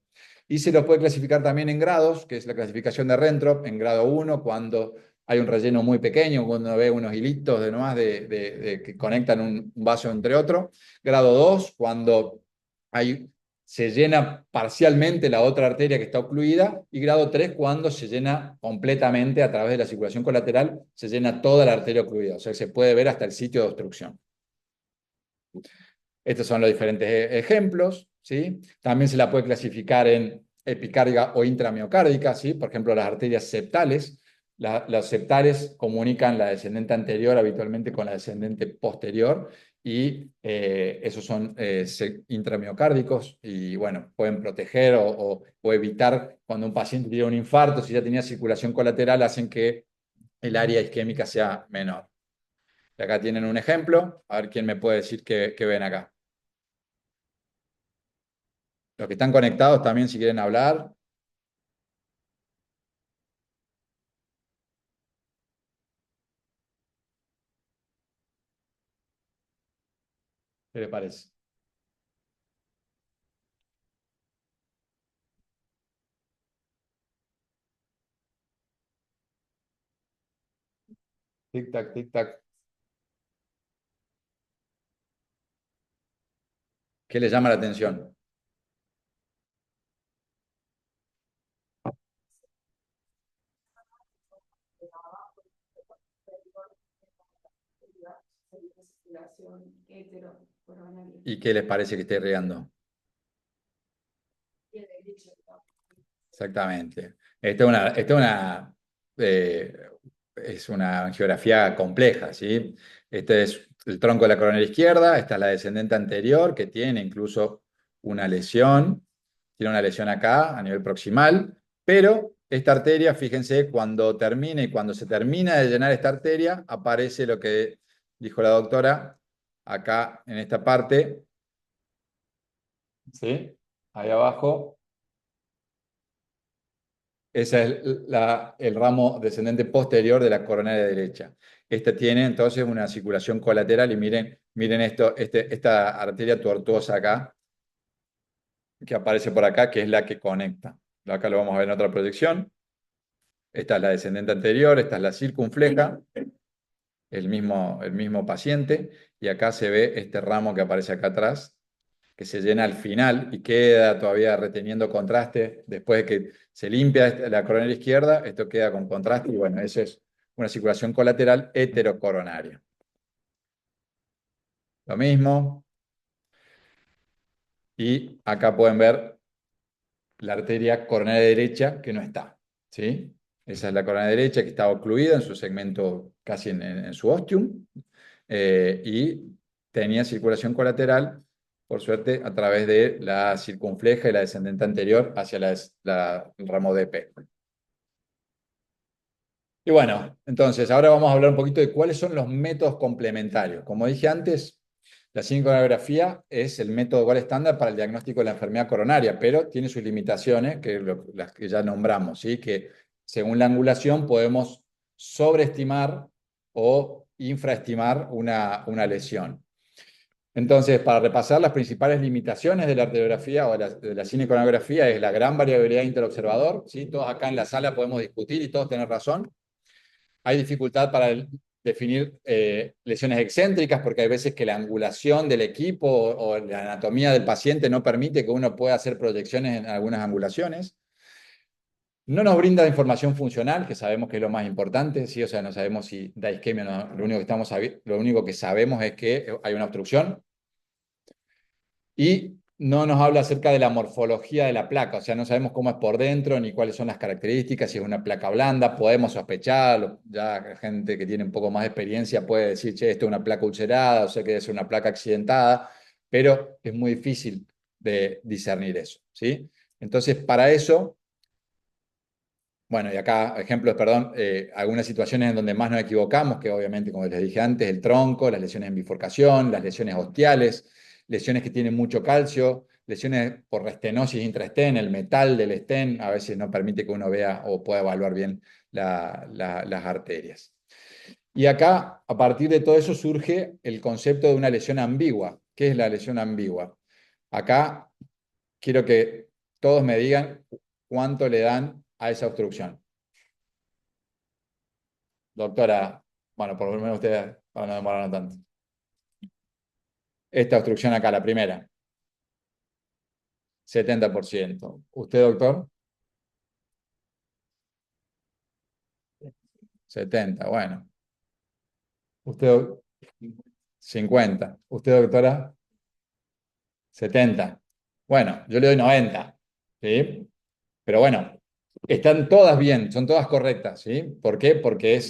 Y se los puede clasificar también en grados, que es la clasificación de Rentrop, en grado 1, cuando hay un relleno muy pequeño, cuando uno ve unos hilitos de nomás que conectan un vaso entre otro. Grado 2, cuando se llena parcialmente la otra arteria que está ocluida. Y grado 3, cuando se llena completamente a través de la circulación colateral, se llena toda la arteria ocluida. O sea, se puede ver hasta el sitio de obstrucción. Estos son los diferentes ejemplos, ¿sí? También se la puede clasificar en epicárdica o intramiocárdica, ¿sí? Por ejemplo, las arterias septales. Las septales comunican la descendente anterior habitualmente con la descendente posterior y esos son intramiocárdicos y, bueno, pueden proteger o evitar cuando un paciente tiene un infarto, si ya tenía circulación colateral, hacen que el área isquémica sea menor. Y acá tienen un ejemplo, a ver quién me puede decir qué ven acá. Los que están conectados también, si quieren hablar. ¿Qué les parece? Tic-tac, tic-tac. ¿Qué les llama la atención? ¿Y qué les parece que esté irrigando? Exactamente. Eh, es una geografía compleja, ¿sí? Este es el tronco de la coronaria izquierda, esta es la descendente anterior, que tiene incluso una lesión, tiene una lesión acá a nivel proximal, pero esta arteria, fíjense, cuando termina y cuando se termina de llenar esta arteria, aparece lo que dijo la doctora acá en esta parte, ¿sí? Ahí abajo. Ese es el ramo descendente posterior de la coronaria derecha. Esta tiene entonces una circulación colateral y miren esto, esta arteria tortuosa acá, que aparece por acá, que es la que conecta. Acá lo vamos a ver en otra proyección. Esta es la descendente anterior, esta es la circunfleja, el mismo paciente, y acá se ve este ramo que aparece acá atrás, que se llena al final y queda todavía reteniendo contraste. Después de que se limpia la coronaria izquierda, esto queda con contraste y, bueno, eso es una circulación colateral heterocoronaria. Lo mismo. Y acá pueden ver la arteria coronaria derecha que no está, ¿sí? Esa es la coronaria derecha que está ocluida en su segmento, casi en su ostium, y tenía circulación colateral, por suerte, a través de la circunfleja y la descendente anterior hacia el ramo DP. Y bueno, entonces ahora vamos a hablar un poquito de cuáles son los métodos complementarios. Como dije antes, la cinecoronografía es el método igual estándar para el diagnóstico de la enfermedad coronaria, pero tiene sus limitaciones, las que ya nombramos, ¿sí? Que según la angulación podemos sobreestimar o infraestimar una lesión. Entonces, para repasar las principales limitaciones de la arteriografía o de la cinecoronografía es la gran variabilidad interobservador, ¿sí? Todos acá en la sala podemos discutir y todos tener razón. Hay dificultad para definir lesiones excéntricas porque hay veces que la angulación del equipo o la anatomía del paciente no permite que uno pueda hacer proyecciones en algunas angulaciones. No nos brinda información funcional, que sabemos que es lo más importante, ¿sí? O sea, no sabemos si da isquemia o no. Lo único que sabemos es que hay una obstrucción. Y no nos habla acerca de la morfología de la placa, o sea, no sabemos cómo es por dentro ni cuáles son las características, si es una placa blanda, podemos sospechar, ya gente que tiene un poco más de experiencia puede decir, che, esto es una placa ulcerada, o sea, que debe ser una placa accidentada, pero es muy difícil de discernir eso, ¿sí? Entonces, para eso, bueno, y acá ejemplos, perdón, algunas situaciones en donde más nos equivocamos, que obviamente, como les dije antes, el tronco, las lesiones en bifurcación, las lesiones ostiales, lesiones que tienen mucho calcio, lesiones por restenosis intraestén, el metal del estén a veces no permite que uno vea o pueda evaluar bien las arterias. Y acá, a partir de todo eso, surge el concepto de una lesión ambigua, ¿Qué es la lesión ambigua? Acá quiero que todos me digan cuánto le dan a esa obstrucción. Doctora, bueno, por lo menos ustedes, para no demorarnos tanto. Esta obstrucción acá, la primera. 70%. ¿Usted, doctor? 70, bueno. ¿Usted, 50? ¿Usted, doctora? 70. Bueno, yo le doy 90, ¿sí? Pero bueno, están todas bien, son todas correctas, ¿sí? ¿Por qué? Porque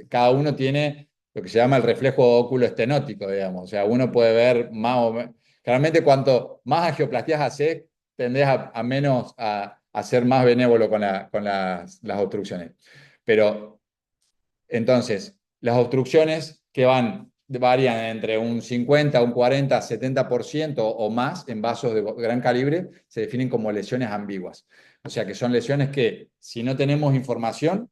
cada uno tiene lo que se llama el reflejo oculoestenótico, digamos. O sea, uno puede ver más o menos. Claramente, cuanto más angioplastías haces, tendés a menos a ser más benévolo con las obstrucciones. Pero entonces, las obstrucciones que varían entre un 50, un 40, 70% o más en vasos de gran calibre, se definen como lesiones ambiguas. O sea que son lesiones que, si no tenemos información,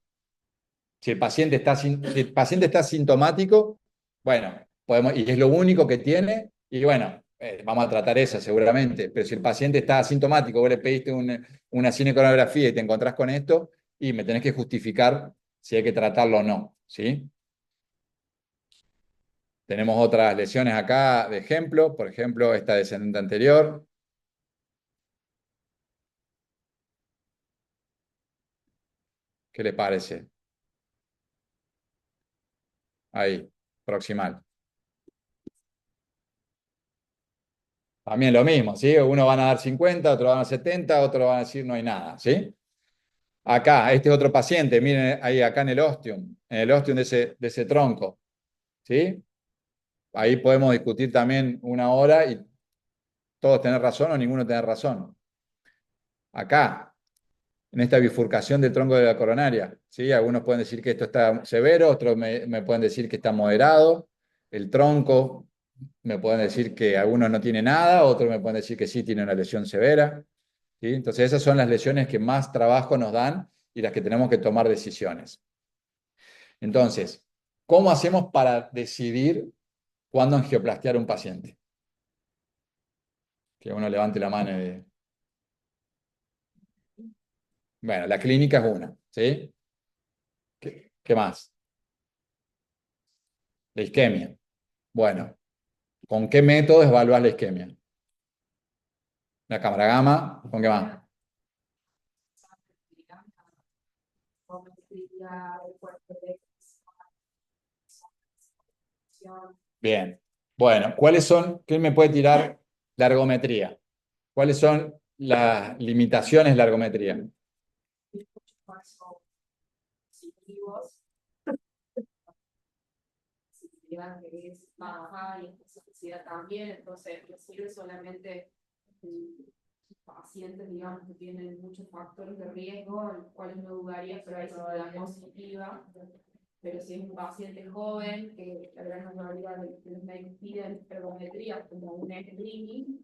si el paciente está sintomático, bueno, y es lo único que tiene, y bueno, vamos a tratar esa seguramente. Pero si el paciente está asintomático, vos le pediste una cinecoronografía y te encontrás con esto, y me tenés que justificar si hay que tratarlo o no, ¿sí? Tenemos otras lesiones acá de ejemplo, por ejemplo, esta descendente anterior. ¿Qué le parece? Ahí, proximal. También lo mismo, ¿sí? Uno van a dar 50, otro van a dar 70, otro van a decir no hay nada, ¿sí? Acá, este es otro paciente, miren ahí acá en el ostium de ese tronco, ¿sí? Ahí podemos discutir también una hora y todos tener razón o ninguno tener razón. Acá, en esta bifurcación del tronco de la coronaria, ¿sí? Algunos pueden decir que esto está severo, otros me pueden decir que está moderado. El tronco, me pueden decir que algunos no tiene nada, otros me pueden decir que sí tiene una lesión severa, ¿sí? Entonces esas son las lesiones que más trabajo nos dan y las que tenemos que tomar decisiones. Entonces, ¿cómo hacemos para decidir cuándo angioplastiar a un paciente? Que uno levante la mano y... Bueno, la clínica es una, ¿sí? ¿Qué más? La isquemia. Bueno, ¿con qué método evaluas la isquemia? La cámara gamma, ¿con qué más? Bien. Bueno, qué me puede tirar la ergometría? ¿Cuáles son las limitaciones de la ergometría? Que es baja y esta también, entonces no sirve solamente pacientes, digamos, que tienen muchos factores de riesgo, los cuales no dudaría, pero ahí se da positiva. Pero si es un paciente joven, que la gran mayoría de los médicos piden ergometría como un screening,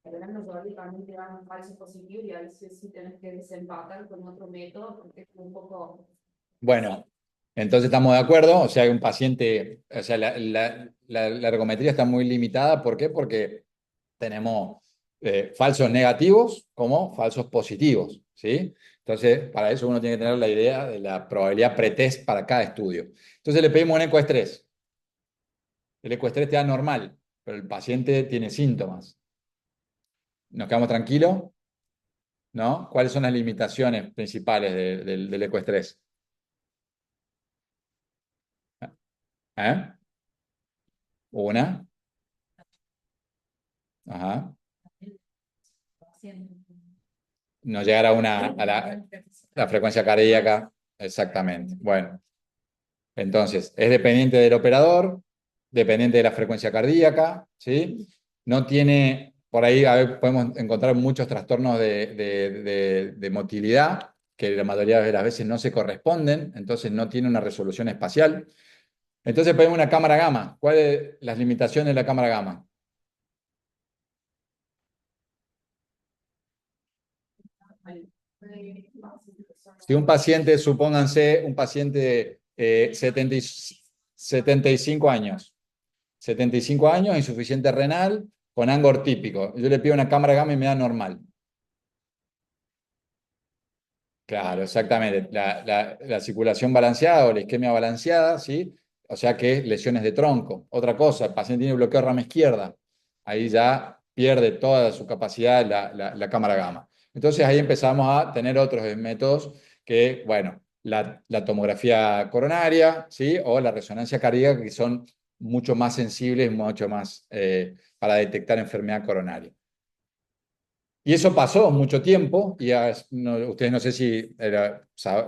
la gran mayoría también te dan un falso positivo y a veces sí tienes que desempatar con otro método porque es un poco... Bueno, entonces estamos de acuerdo, o sea, hay un paciente, o sea, la ergometría está muy limitada, ¿por qué? Porque tenemos falsos negativos como falsos positivos, ¿sí? Entonces, para eso uno tiene que tener la idea de la probabilidad pretest para cada estudio. Entonces le pedimos un ecoestrés. El ecoestrés te da normal, pero el paciente tiene síntomas. ¿Nos quedamos tranquilos? ¿No? ¿Cuáles son las limitaciones principales del ecoestrés? ¿Eh? Una. Ajá. No llegar la frecuencia cardíaca. Exactamente. Bueno, entonces, es dependiente del operador, dependiente de la frecuencia cardíaca, ¿sí? No tiene, por ahí podemos encontrar muchos trastornos de motilidad, que la mayoría de las veces no se corresponden, entonces no tiene una resolución espacial. Entonces pedimos una cámara gamma. ¿Cuáles son las limitaciones de la cámara gamma? Si un paciente, supónganse, un paciente de 75 años, 75 años, insuficiente renal, con Angor típico. Yo le pido una cámara gamma y me da normal. Claro, exactamente. La circulación balanceada o la isquemia balanceada, ¿sí? O sea que lesiones de tronco. Otra cosa, el paciente tiene bloqueo de rama izquierda. Ahí ya pierde toda su capacidad la cámara gamma. Entonces ahí empezamos a tener otros métodos que, bueno, la tomografía coronaria, ¿sí? O la resonancia cardíaca, que son mucho más sensibles, mucho más para detectar enfermedad coronaria. Y eso pasó mucho tiempo, y ustedes no sé si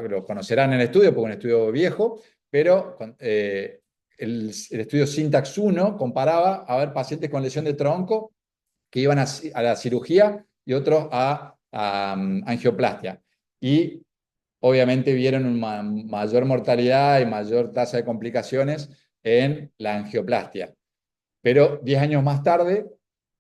lo conocerán en el estudio, porque es un estudio viejo, pero el estudio Syntax 1 comparaba a ver pacientes con lesión de tronco que iban a la cirugía y otros a angioplastia. Y obviamente vieron una mayor mortalidad y mayor tasa de complicaciones en la angioplastia. Pero 10 años más tarde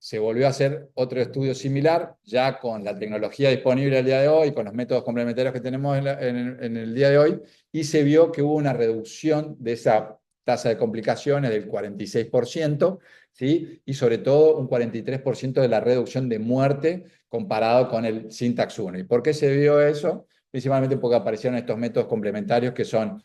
se volvió a hacer otro estudio similar, ya con la tecnología disponible al día de hoy, con los métodos complementarios que tenemos en el día de hoy, y se vio que hubo una reducción de esa tasa de complicaciones del 46%, ¿sí? Y sobre todo un 43% de la reducción de muerte comparado con el Syntax 1. ¿Y por qué se vio eso? Principalmente porque aparecieron estos métodos complementarios que son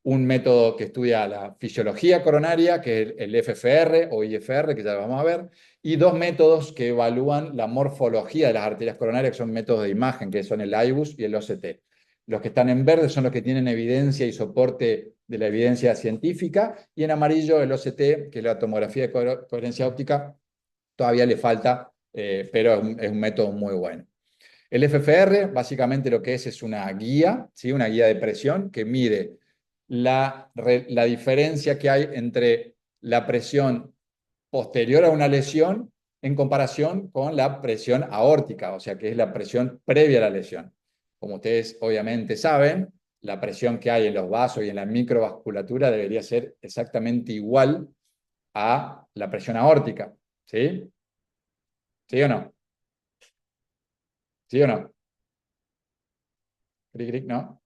un método que estudia la fisiología coronaria, que es el FFR o IFR, que ya lo vamos a ver, y dos métodos que evalúan la morfología de las arterias coronarias, que son métodos de imagen, que son el IBUS y el OCT. Los que están en verde son los que tienen evidencia y soporte de la evidencia científica, y en amarillo el OCT, que es la tomografía de coherencia óptica, todavía le falta, pero es un método muy bueno. El FFR básicamente lo que es una guía, ¿sí? Una guía de presión que mide la diferencia que hay entre la presión posterior a una lesión en comparación con la presión aórtica, o sea que es la presión previa a la lesión. Como ustedes obviamente saben, la presión que hay en los vasos y en la microvasculatura debería ser exactamente igual a la presión aórtica. ¿Sí? ¿Sí o no? ¿Sí o no? Cric, cric, ¿no?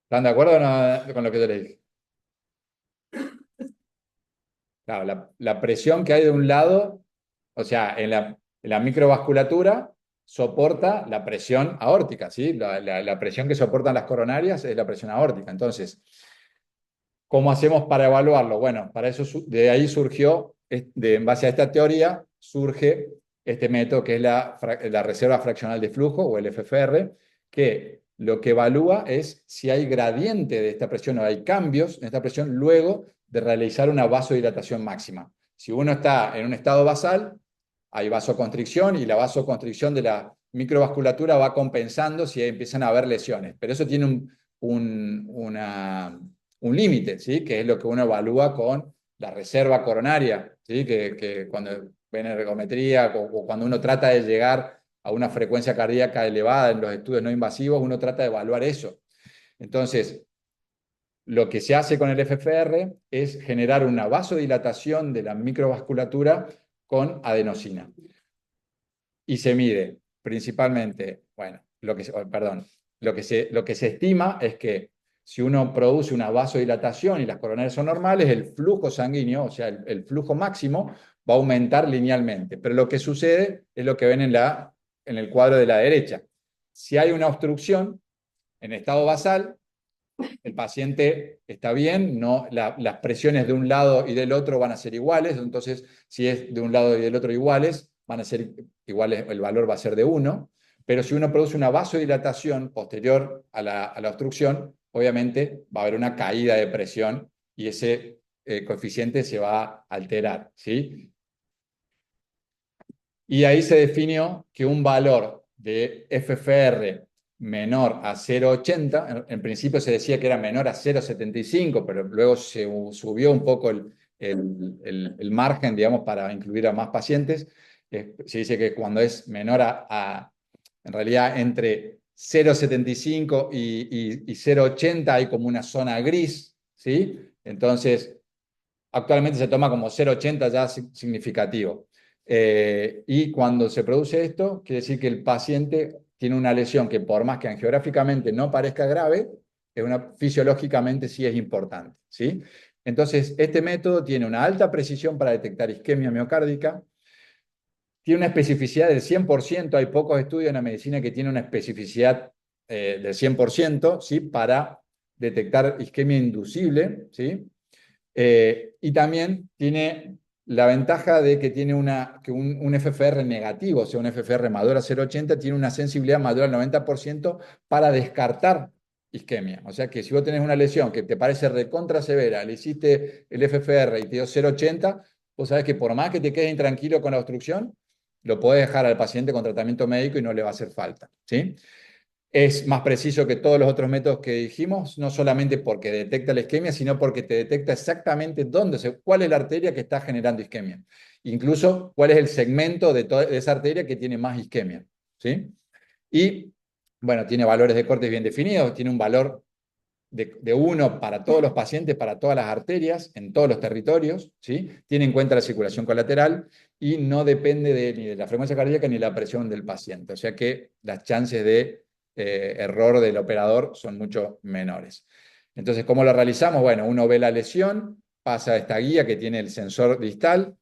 ¿Están de acuerdo o no con lo que yo les dije? Claro, la presión que hay de un lado, o sea, en la microvasculatura, soporta la presión aórtica, ¿sí? La presión que soportan las coronarias es la presión aórtica. Entonces, ¿cómo hacemos para evaluarlo? Bueno, para eso de ahí surgió, en base a esta teoría, surge este método que es la reserva fraccional de flujo, o el FFR, que lo que evalúa es si hay gradiente de esta presión o hay cambios en esta presión luego de realizar una vasodilatación máxima. Si uno está en un estado basal, hay vasoconstricción y la vasoconstricción de la microvasculatura va compensando si empiezan a haber lesiones. Pero eso tiene un límite, ¿sí? Que es lo que uno evalúa con la reserva coronaria, ¿sí? Que cuando ven ergometría o cuando uno trata de llegar a una frecuencia cardíaca elevada en los estudios no invasivos, uno trata de evaluar eso. Entonces, lo que se hace con el FFR es generar una vasodilatación de la microvasculatura con adenosina. Y se mide principalmente, bueno, lo que se estima es que si uno produce una vasodilatación y las coronarias son normales, el flujo sanguíneo, o sea, el flujo máximo, va a aumentar linealmente. Pero lo que sucede es lo que ven en el cuadro de la derecha. Si hay una obstrucción en estado basal, el paciente está bien, no, las presiones de un lado y del otro van a ser iguales, entonces si es de un lado y del otro iguales, van a ser iguales, el valor va a ser de 1, pero si uno produce una vasodilatación posterior a la obstrucción, obviamente va a haber una caída de presión y ese coeficiente se va a alterar, ¿sí? Y ahí se definió que un valor de FFR menor a 0,80, en principio se decía que era menor a 0,75, pero luego se subió un poco el margen, digamos, para incluir a más pacientes. Se dice que cuando es menor en realidad entre 0,75 y 0,80 hay como una zona gris, ¿sí? Entonces, actualmente se toma como 0,80 ya significativo. Y cuando se produce esto, quiere decir que el paciente tiene una lesión que por más que angiográficamente no parezca grave, fisiológicamente sí es importante, ¿sí? Entonces, este método tiene una alta precisión para detectar isquemia miocárdica, tiene una especificidad del 100%, hay pocos estudios en la medicina que tienen una especificidad del 100%, ¿sí? Para detectar isquemia inducible, ¿sí? Y también tiene la ventaja de que tiene un FFR negativo, o sea, un FFR mayor a 0,80, tiene una sensibilidad mayor al 90% para descartar isquemia. O sea que si vos tenés una lesión que te parece recontra severa, le hiciste el FFR y te dio 0,80, vos sabés que por más que te quedes intranquilo con la obstrucción, lo podés dejar al paciente con tratamiento médico y no le va a hacer falta, ¿sí? Es más preciso que todos los otros métodos que dijimos, no solamente porque detecta la isquemia, sino porque te detecta exactamente cuál es la arteria que está generando isquemia. Incluso cuál es el segmento de esa arteria que tiene más isquemia, ¿sí? Y, bueno, tiene valores de cortes bien definidos, tiene un valor de 1 para todos los pacientes, para todas las arterias, en todos los territorios, ¿sí? Tiene en cuenta la circulación colateral y no depende ni de la frecuencia cardíaca ni de la presión del paciente. O sea que las chances de error del operador son mucho menores. Entonces, ¿cómo lo realizamos? Bueno, uno ve la lesión, pasa a esta guía que tiene el sensor distal.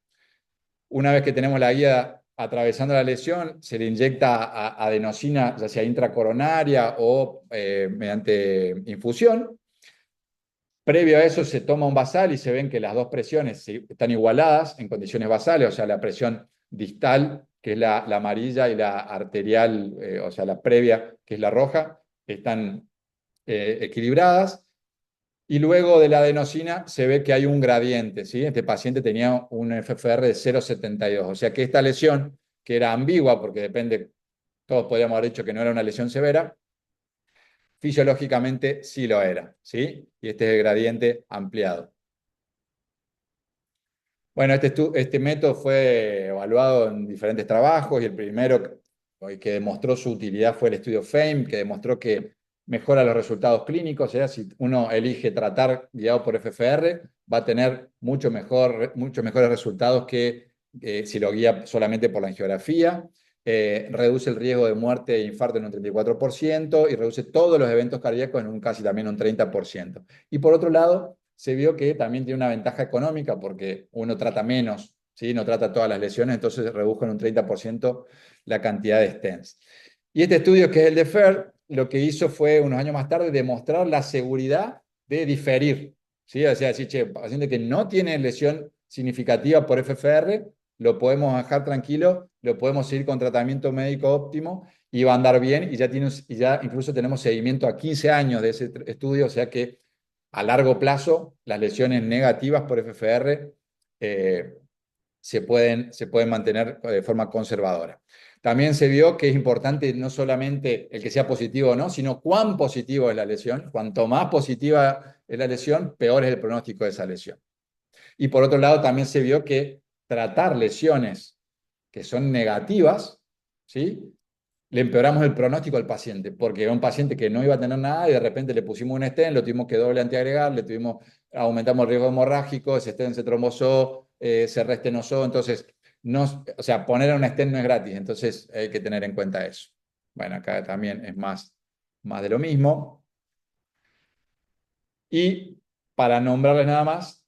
Una vez que tenemos la guía atravesando la lesión, se le inyecta adenosina, ya sea intracoronaria o mediante infusión. Previo a eso se toma un basal y se ven que las dos presiones están igualadas en condiciones basales, o sea, la presión distal, que es la amarilla, y la arterial, o sea, la previa, que es la roja, están equilibradas. Y luego de la adenosina se ve que hay un gradiente, ¿sí? Este paciente tenía un FFR de 0,72, o sea que esta lesión, que era ambigua, porque depende, todos podríamos haber dicho que no era una lesión severa, fisiológicamente sí lo era, ¿sí? Y este es el gradiente ampliado. Bueno, este método fue evaluado en diferentes trabajos y el primero que demostró su utilidad fue el estudio FAME, que demostró que mejora los resultados clínicos. O sea, si uno elige tratar guiado por FFR, va a tener muchos mejores resultados que si lo guía solamente por la angiografía. Reduce el riesgo de muerte e infarto en un 34% y reduce todos los eventos cardíacos en un casi también un 30%. Y por otro lado, se vio que también tiene una ventaja económica porque uno trata menos, ¿sí? No trata todas las lesiones, entonces redujo en un 30% la cantidad de stents. Y este estudio, que es el de FAIR, lo que hizo fue, unos años más tarde, demostrar la seguridad de diferir, ¿sí? O sea, decir, che, paciente que no tiene lesión significativa por FFR, lo podemos dejar tranquilo, lo podemos seguir con tratamiento médico óptimo y va a andar bien, y ya incluso tenemos seguimiento a 15 años de ese estudio, o sea que a largo plazo las lesiones negativas por FFR se pueden mantener de forma conservadora. También se vio que es importante no solamente el que sea positivo o no, sino cuán positivo es la lesión. Cuanto más positiva es la lesión, peor es el pronóstico de esa lesión. Y por otro lado, también se vio que tratar lesiones que son negativas, ¿sí? Le empeoramos el pronóstico al paciente, porque era un paciente que no iba a tener nada y de repente le pusimos un stent, lo tuvimos que doble antiagregar, aumentamos el riesgo hemorrágico, ese stent se trombosó, se restenosó, entonces, o sea, poner un stent no es gratis, entonces hay que tener en cuenta eso. Bueno, acá también es más de lo mismo. Y para nombrarles nada más,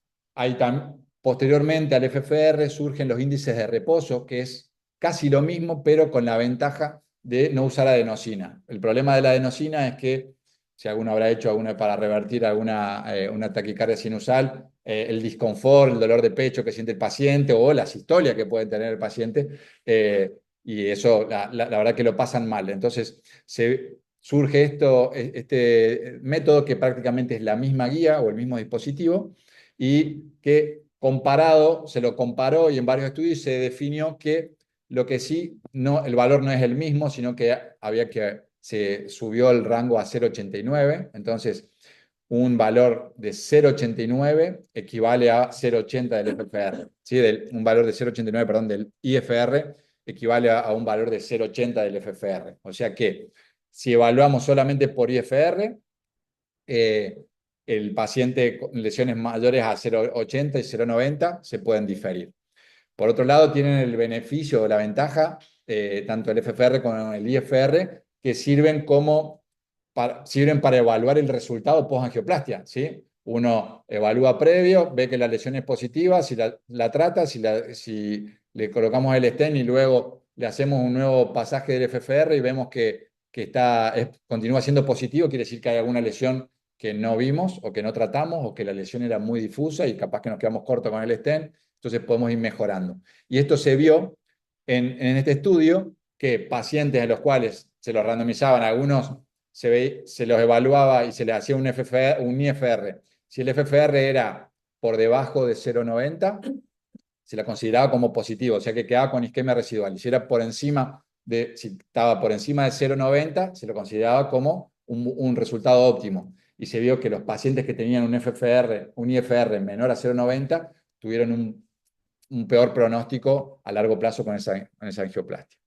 posteriormente al FFR surgen los índices de reposo, que es casi lo mismo, pero con la ventaja de no usar adenosina. El problema de la adenosina es que, si alguno habrá hecho alguna para revertir una taquicardia sinusal, el disconfort, el dolor de pecho que siente el paciente o la sistolia que puede tener el paciente, y eso la verdad que lo pasan mal. Entonces, surge este método que prácticamente es la misma guía o el mismo dispositivo y que se lo comparó y en varios estudios se definió que lo que sí, el valor no es el mismo, sino que se subió el rango a 0,89, entonces un valor de 0,89 equivale a 0,80 del FFR, ¿sí? Un valor de 0,89, perdón, del IFR equivale a un valor de 0,80 del FFR. O sea que si evaluamos solamente por IFR, el paciente con lesiones mayores a 0,80 y 0,90 se pueden diferir. Por otro lado, tienen el beneficio o la ventaja, tanto el FFR como el IFR, que sirven como sirven para evaluar el resultado post-angioplastia, ¿sí? Uno evalúa previo, ve que la lesión es positiva, si la trata, si le colocamos el stent y luego le hacemos un nuevo pasaje del FFR y vemos que continúa siendo positivo, quiere decir que hay alguna lesión que no vimos o que no tratamos o que la lesión era muy difusa y capaz que nos quedamos cortos con el stent, entonces podemos ir mejorando. Y esto se vio en este estudio, que pacientes a los cuales se los randomizaban, algunos se los evaluaba y se les hacía un IFR. Si el FFR era por debajo de 0,90, se la consideraba como positivo, o sea que quedaba con isquemia residual. Y si estaba por encima de 0,90, se lo consideraba como un resultado óptimo. Y se vio que los pacientes que tenían un IFR menor a 0,90 tuvieron un peor pronóstico a largo plazo con esa angioplastia.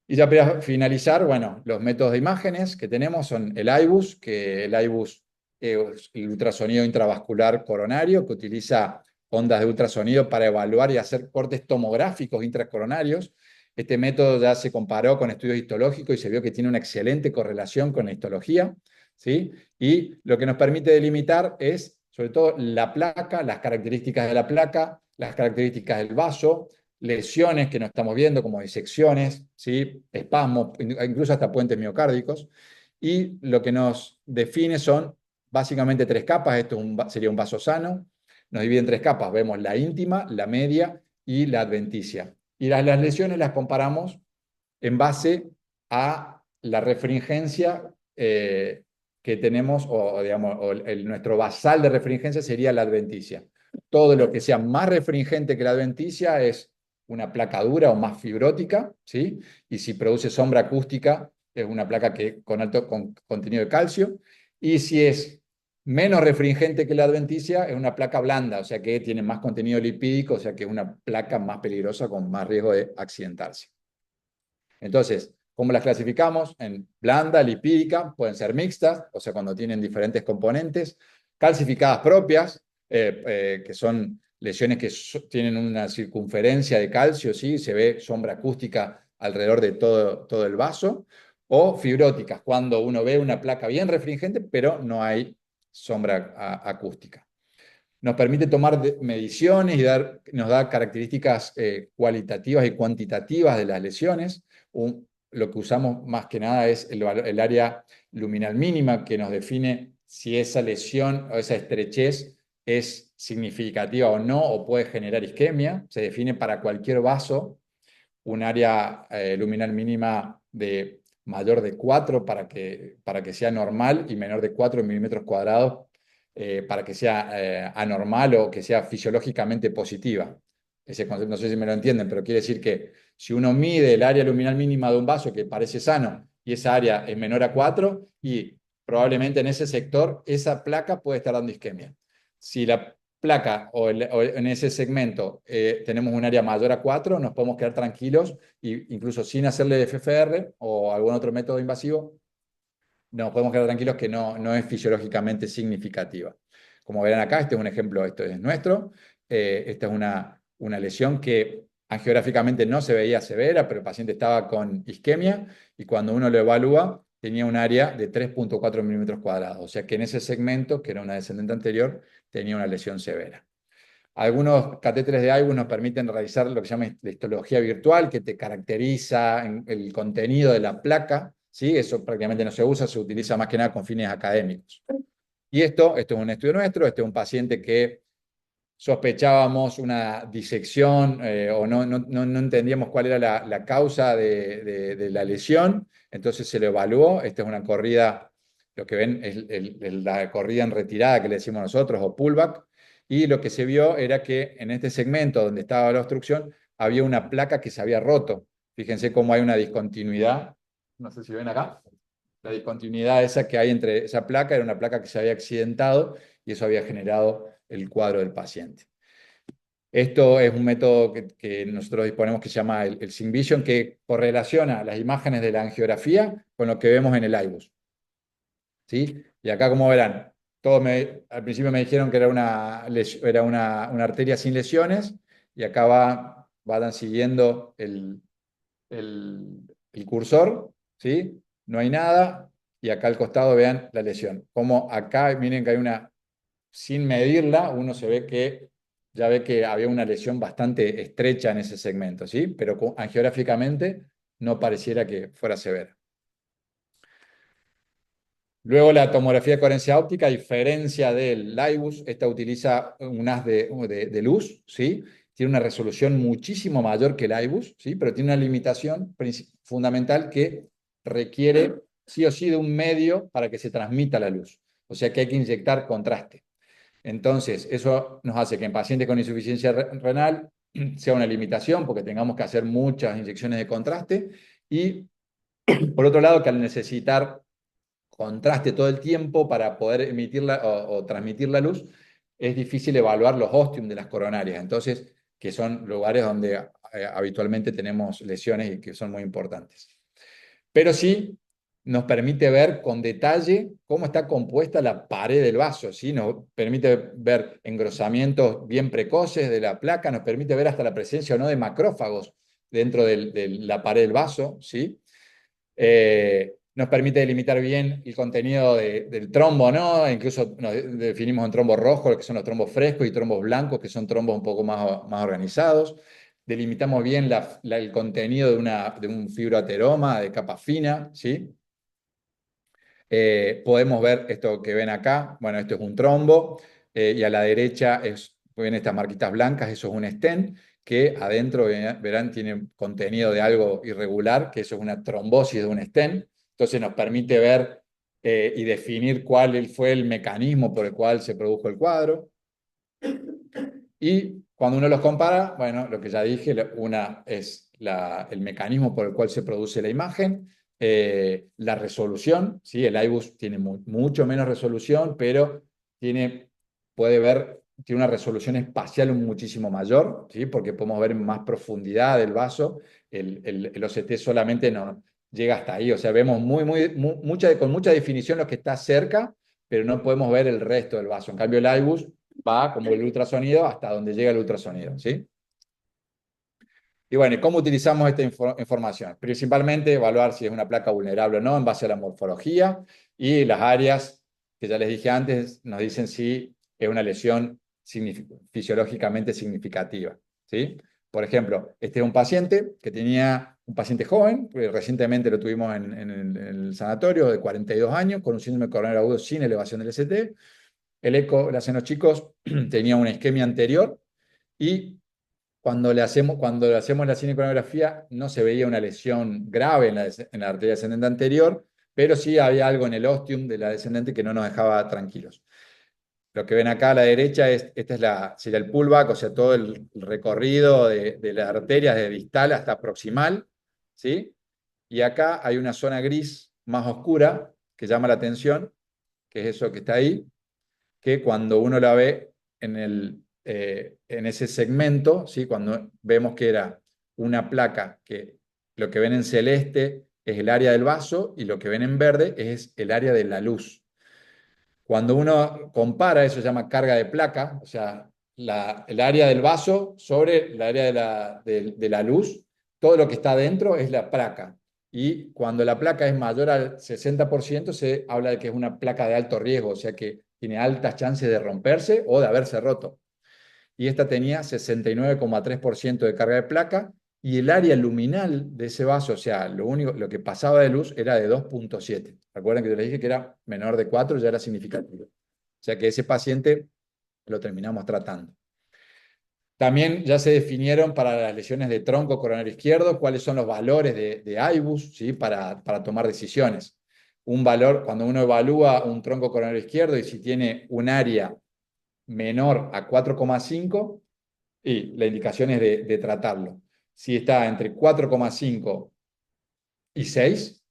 Y ya para finalizar, bueno, los métodos de imágenes que tenemos son el IBUS, que el IBUS es el ultrasonido intravascular coronario, que utiliza ondas de ultrasonido para evaluar y hacer cortes tomográficos intracoronarios. Este método ya se comparó con estudios histológicos y se vio que tiene una excelente correlación con la histología, ¿sí? Y lo que nos permite delimitar es, sobre todo, la placa, las características de la placa, las características del vaso, lesiones que no estamos viendo, como disecciones, ¿sí? Espasmos, incluso hasta puentes miocárdicos. Y lo que nos define son básicamente tres capas. Esto sería un vaso sano. Nos divide en tres capas. Vemos la íntima, la media y la adventicia. Y las lesiones las comparamos en base a la refringencia que tenemos, o digamos, nuestro basal de refringencia sería la adventicia. Todo lo que sea más refringente que la adventicia es una placa dura o más fibrótica, ¿sí? Y si produce sombra acústica, es una placa con alto contenido de calcio. Y si es menos refringente que la adventicia, es una placa blanda, o sea que tiene más contenido lipídico, o sea que es una placa más peligrosa con más riesgo de accidentarse. Entonces, ¿cómo las clasificamos? En blanda, lipídica, pueden ser mixtas, o sea, cuando tienen diferentes componentes, calcificadas propias, que son lesiones que tienen una circunferencia de calcio, ¿sí? Se ve sombra acústica alrededor de todo el vaso, o fibróticas, cuando uno ve una placa bien refringente, pero no hay sombra acústica. Nos permite tomar mediciones y nos da características cualitativas y cuantitativas de las lesiones. Lo que usamos más que nada es el área luminal mínima, que nos define si esa lesión o esa estrechez es significativa o no, o puede generar isquemia. Se define para cualquier vaso un área luminal mínima de mayor de 4 para que sea normal y menor de 4 milímetros cuadrados para que sea anormal o que sea fisiológicamente positiva. Ese concepto, no sé si me lo entienden, pero quiere decir que si uno mide el área luminal mínima de un vaso que parece sano y esa área es menor a 4, y probablemente en ese sector esa placa puede estar dando isquemia. Si la placa o en ese segmento tenemos un área mayor a 4, nos podemos quedar tranquilos e incluso sin hacerle FFR o algún otro método invasivo, nos podemos quedar tranquilos que no es fisiológicamente significativa. Como verán acá, este es un ejemplo, esto es nuestro. Esta es una lesión que angiográficamente no se veía severa, pero el paciente estaba con isquemia y cuando uno lo evalúa tenía un área de 3,4 milímetros cuadrados. O sea que en ese segmento, que era una descendente anterior, tenía una lesión severa. Algunos catéteres de IBUS nos permiten realizar lo que se llama la histología virtual, que te caracteriza el contenido de la placa, ¿sí? Eso prácticamente no se usa, se utiliza más que nada con fines académicos. Y esto es un estudio nuestro, este es un paciente que sospechábamos una disección o no entendíamos cuál era la causa de la lesión, entonces se lo evaluó. Esta es una corrida, lo que ven es la corrida en retirada que le decimos nosotros, o pullback, y lo que se vio era que en este segmento donde estaba la obstrucción había una placa que se había roto. Fíjense cómo hay una discontinuidad, no sé si ven acá, la discontinuidad esa que hay entre esa placa, era una placa que se había accidentado y eso había generado el cuadro del paciente. Esto es un método que nosotros disponemos que se llama el SynVision, que correlaciona las imágenes de la angiografía con lo que vemos en el IBUS. ¿Sí? Y acá, como verán, al principio me dijeron que era una arteria sin lesiones, y acá van siguiendo el cursor, ¿sí? No hay nada, y acá al costado vean la lesión. Como acá, miren que hay una, sin medirla, uno se ve que, ya ve que había una lesión bastante estrecha en ese segmento, ¿sí? Pero angiográficamente no pareciera que fuera severa. Luego la tomografía de coherencia óptica, a diferencia del LIBUS, esta utiliza un haz de luz, ¿sí? Tiene una resolución muchísimo mayor que el IBUS, ¿sí? Pero tiene una limitación fundamental que requiere sí o sí de un medio para que se transmita la luz. O sea que hay que inyectar contraste. Entonces, eso nos hace que en pacientes con insuficiencia renal sea una limitación porque tengamos que hacer muchas inyecciones de contraste y, por otro lado, que al necesitar contraste todo el tiempo para poder emitir o transmitir la luz, es difícil evaluar los ostium de las coronarias. Entonces, que son lugares donde habitualmente tenemos lesiones y que son muy importantes. Pero sí nos permite ver con detalle cómo está compuesta la pared del vaso, ¿sí? Nos permite ver engrosamientos bien precoces de la placa, nos permite ver hasta la presencia o no de macrófagos dentro de la pared del vaso, ¿sí? Nos permite delimitar bien el contenido del trombo, ¿no? Incluso nos definimos en trombo rojo, que son los trombos frescos, y trombos blancos, que son trombos un poco más organizados. Delimitamos bien el contenido de un fibroateroma de capa fina, ¿sí? Podemos ver esto que ven acá. Bueno, esto es un trombo, y a la derecha ven estas marquitas blancas, eso es un stent, que adentro, verán, tiene contenido de algo irregular, que eso es una trombosis de un stent. Entonces nos permite ver y definir cuál fue el mecanismo por el cual se produjo el cuadro. Y cuando uno los compara, bueno, lo que ya dije, una es el mecanismo por el cual se produce la imagen, la resolución, ¿sí? El IBUS tiene mucho menos resolución, pero tiene una resolución espacial muchísimo mayor, ¿sí? Porque podemos ver en más profundidad el vaso. El OCT solamente no llega hasta ahí, o sea, vemos con mucha definición lo que está cerca, pero no podemos ver el resto del vaso. En cambio, el IBUS va como el ultrasonido hasta donde llega el ultrasonido, ¿sí? Y bueno, ¿y cómo utilizamos esta información? Principalmente evaluar si es una placa vulnerable o no en base a la morfología, y las áreas que ya les dije antes nos dicen si es una lesión fisiológicamente significativa, ¿sí? Por ejemplo, este es un paciente un paciente joven, recientemente lo tuvimos en el sanatorio, de 42 años, con un síndrome coronario agudo sin elevación del ST. El eco le hacen los chicos, tenía una isquemia anterior, y cuando le hacemos la cinecoronografía no se veía una lesión grave en la arteria descendente anterior, pero sí había algo en el ostium de la descendente que no nos dejaba tranquilos. Lo que ven acá a la derecha sería el pullback, o sea, todo el recorrido de la arteria de distal hasta proximal, ¿sí? Y acá hay una zona gris más oscura que llama la atención, que es eso que está ahí, que cuando uno la ve en ese segmento, ¿sí? Cuando vemos que era una placa, que lo que ven en celeste es el área del vaso y lo que ven en verde es el área de la luz. Cuando uno compara, eso se llama carga de placa, o sea, el área del vaso sobre el área de la luz, todo lo que está dentro es la placa. Y cuando la placa es mayor al 60%, se habla de que es una placa de alto riesgo, o sea que tiene altas chances de romperse o de haberse roto. Y esta tenía 69,3% de carga de placa, y el área luminal de ese vaso, o sea, lo que pasaba de luz era de 2,7. Recuerden que yo les dije que era menor de 4, ya era significativo. O sea que ese paciente lo terminamos tratando. También ya se definieron para las lesiones de tronco coronario izquierdo cuáles son los valores de IBUS, ¿sí? Para tomar decisiones. Un valor, cuando uno evalúa un tronco coronario izquierdo y si tiene un área menor a 4,5, y la indicación es de tratarlo. Si está entre 4,5 y 6,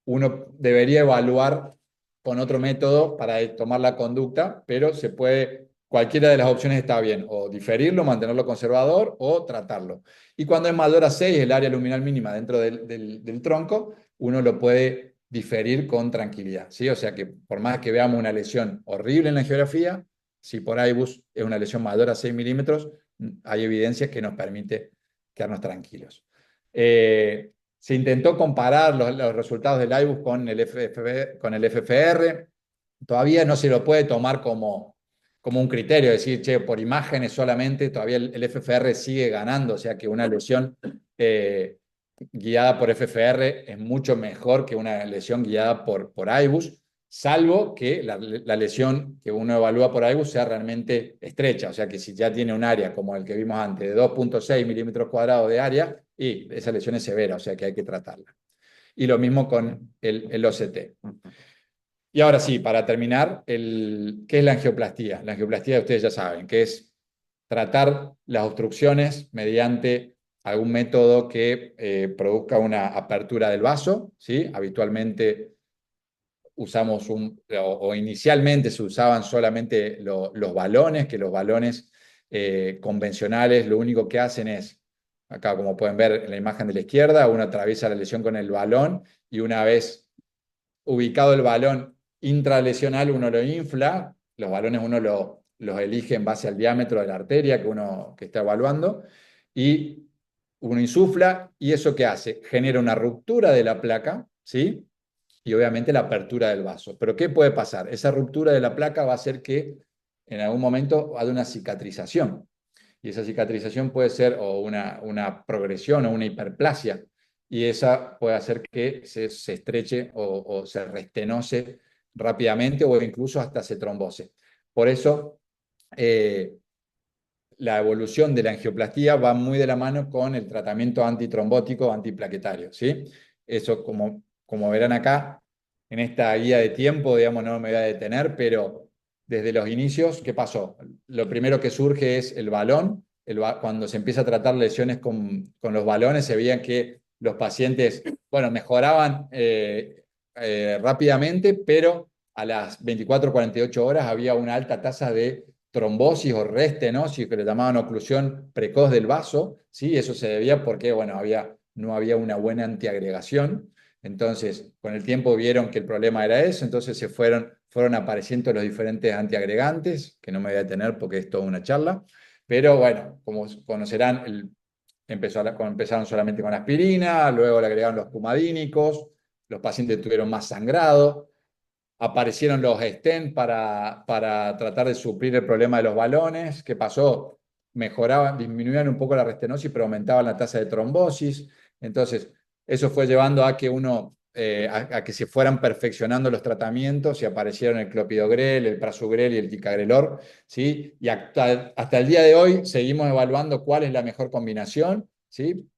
uno debería evaluar con otro método para tomar la conducta, pero cualquiera de las opciones está bien, o diferirlo, mantenerlo conservador, o tratarlo. Y cuando es mayor a 6, el área luminal mínima dentro del tronco, uno lo puede diferir con tranquilidad, ¿sí? O sea que por más que veamos una lesión horrible en la geografía, si por IBUS es una lesión mayor a 6 milímetros, hay evidencias que nos permite quedarnos tranquilos. Se intentó comparar los resultados del IBUS con el FFR. Todavía no se lo puede tomar como un criterio, decir, che, por imágenes solamente, todavía el FFR sigue ganando, o sea que una lesión guiada por FFR es mucho mejor que una lesión guiada por IBUS, salvo que la lesión que uno evalúa por IBUS sea realmente estrecha, o sea que si ya tiene un área como el que vimos antes, de 2,6 milímetros cuadrados de área, y esa lesión es severa, o sea que hay que tratarla. Y lo mismo con el OCT. Y ahora sí, para terminar, ¿qué es la angioplastía? La angioplastía ustedes ya saben, que es tratar las obstrucciones mediante algún método que produzca una apertura del vaso, ¿sí? Habitualmente usamos o inicialmente se usaban solamente los balones, que los balones convencionales lo único que hacen es, acá como pueden ver en la imagen de la izquierda, uno atraviesa la lesión con el balón y una vez ubicado el balón intralesional, uno lo infla, los balones uno los elige en base al diámetro de la arteria que está evaluando, y uno insufla, y eso ¿qué hace? Genera una ruptura de la placa, ¿sí? Y obviamente la apertura del vaso. Pero ¿qué puede pasar? Esa ruptura de la placa va a hacer que en algún momento haya una cicatrización. Y esa cicatrización puede ser o una progresión o una hiperplasia. Y esa puede hacer que se estreche o se restenose rápidamente o incluso hasta se trombose. Por eso, la evolución de la angioplastía va muy de la mano con el tratamiento antitrombótico, antiplaquetario, ¿sí? Eso, como verán acá, en esta guía de tiempo, digamos, no me voy a detener, pero desde los inicios, ¿qué pasó? Lo primero que surge es el balón. Cuando se empieza a tratar lesiones con los balones, se veían que los pacientes, bueno, mejoraban rápidamente, pero a las 24 48 horas había una alta tasa de trombosis o restenosis, que le llamaban oclusión precoz del vaso, ¿sí? Eso se debía porque, bueno, no había una buena antiagregación. Entonces, con el tiempo vieron que el problema era eso, entonces fueron apareciendo los diferentes antiagregantes, que no me voy a detener porque es toda una charla, pero bueno, como conocerán, empezaron solamente con aspirina, luego le agregaron los pumadínicos, los pacientes tuvieron más sangrado, aparecieron los stents para tratar de suplir el problema de los balones. ¿Qué pasó? Mejoraban, disminuían un poco la restenosis, pero aumentaban la tasa de trombosis. Entonces, eso fue llevando a que a que se fueran perfeccionando los tratamientos y aparecieron el clopidogrel, el prasugrel y el ticagrelor, ¿sí? Y hasta el día de hoy seguimos evaluando cuál es la mejor combinación, ¿sí?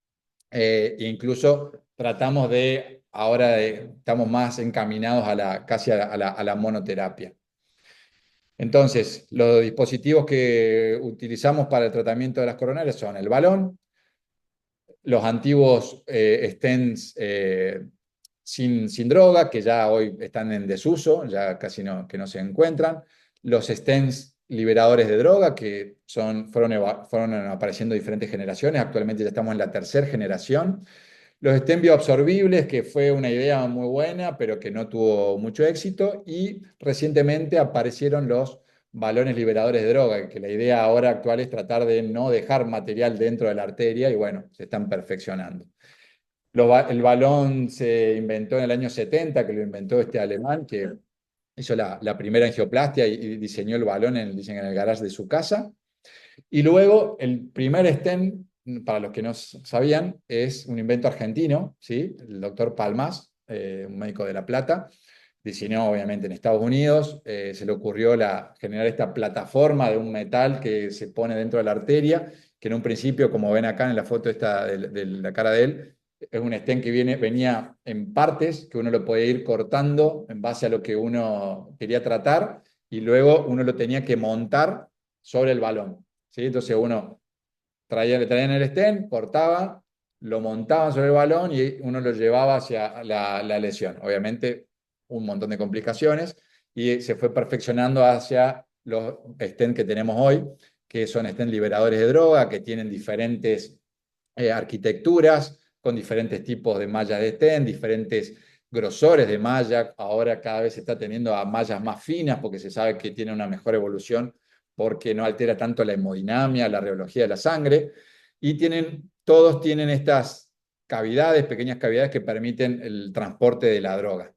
Incluso tratamos estamos más encaminados casi a la monoterapia. Entonces, los dispositivos que utilizamos para el tratamiento de las coronarias son el balón, los antiguos stents sin droga, que ya hoy están en desuso, ya casi que no se encuentran, los stents liberadores de droga, que fueron apareciendo diferentes generaciones, actualmente ya estamos en la tercera generación, los stents bioabsorbibles, que fue una idea muy buena, pero que no tuvo mucho éxito, y recientemente aparecieron los balones liberadores de droga, que la idea ahora actual es tratar de no dejar material dentro de la arteria, y bueno, se están perfeccionando. El balón se inventó en el año 70, que lo inventó este alemán, que hizo la primera angioplastia y diseñó el balón en el garage de su casa. Y luego el primer stent, para los que no sabían, es un invento argentino, ¿sí? El doctor Palmas, un médico de La Plata, diseñó obviamente en Estados Unidos, se le ocurrió generar esta plataforma de un metal que se pone dentro de la arteria, que en un principio, como ven acá en la foto esta de la cara de él, es un stent que venía en partes, que uno lo podía ir cortando en base a lo que uno quería tratar, y luego uno lo tenía que montar sobre el balón, ¿sí? Entonces le traían el stent, cortaba, lo montaban sobre el balón y uno lo llevaba hacia la lesión. Obviamente, un montón de complicaciones y se fue perfeccionando hacia los stents que tenemos hoy, que son stents liberadores de droga, que tienen diferentes arquitecturas, con diferentes tipos de mallas de stent, diferentes grosores de malla. Ahora cada vez se está teniendo a mallas más finas porque se sabe que tiene una mejor evolución porque no altera tanto la hemodinamia, la reología de la sangre, y todos tienen estas cavidades, pequeñas cavidades que permiten el transporte de la droga.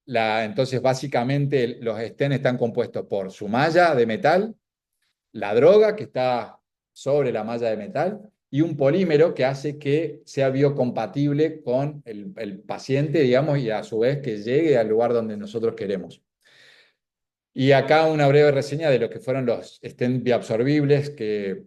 Entonces, básicamente, los stents están compuestos por su malla de metal, la droga que está sobre la malla de metal y un polímero que hace que sea biocompatible con el paciente, digamos, y a su vez que llegue al lugar donde nosotros queremos. Y acá una breve reseña de lo que fueron los stents bioabsorbibles, que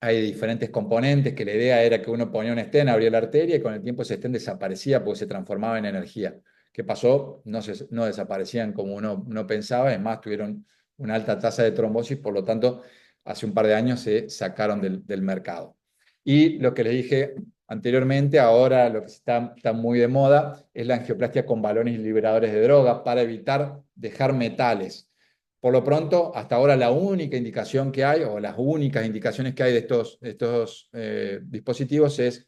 hay diferentes componentes, que la idea era que uno ponía un stent, abría la arteria y con el tiempo ese stent desaparecía porque se transformaba en energía. ¿Qué pasó? No desaparecían como uno pensaba, es más, tuvieron una alta tasa de trombosis, por lo tanto, hace un par de años se sacaron del mercado. Y lo que les dije anteriormente, ahora lo que está muy de moda es la angioplastia con balones liberadores de droga para evitar dejar metales. Por lo pronto, hasta ahora la única indicación que hay, o las únicas indicaciones que hay de estos dispositivos es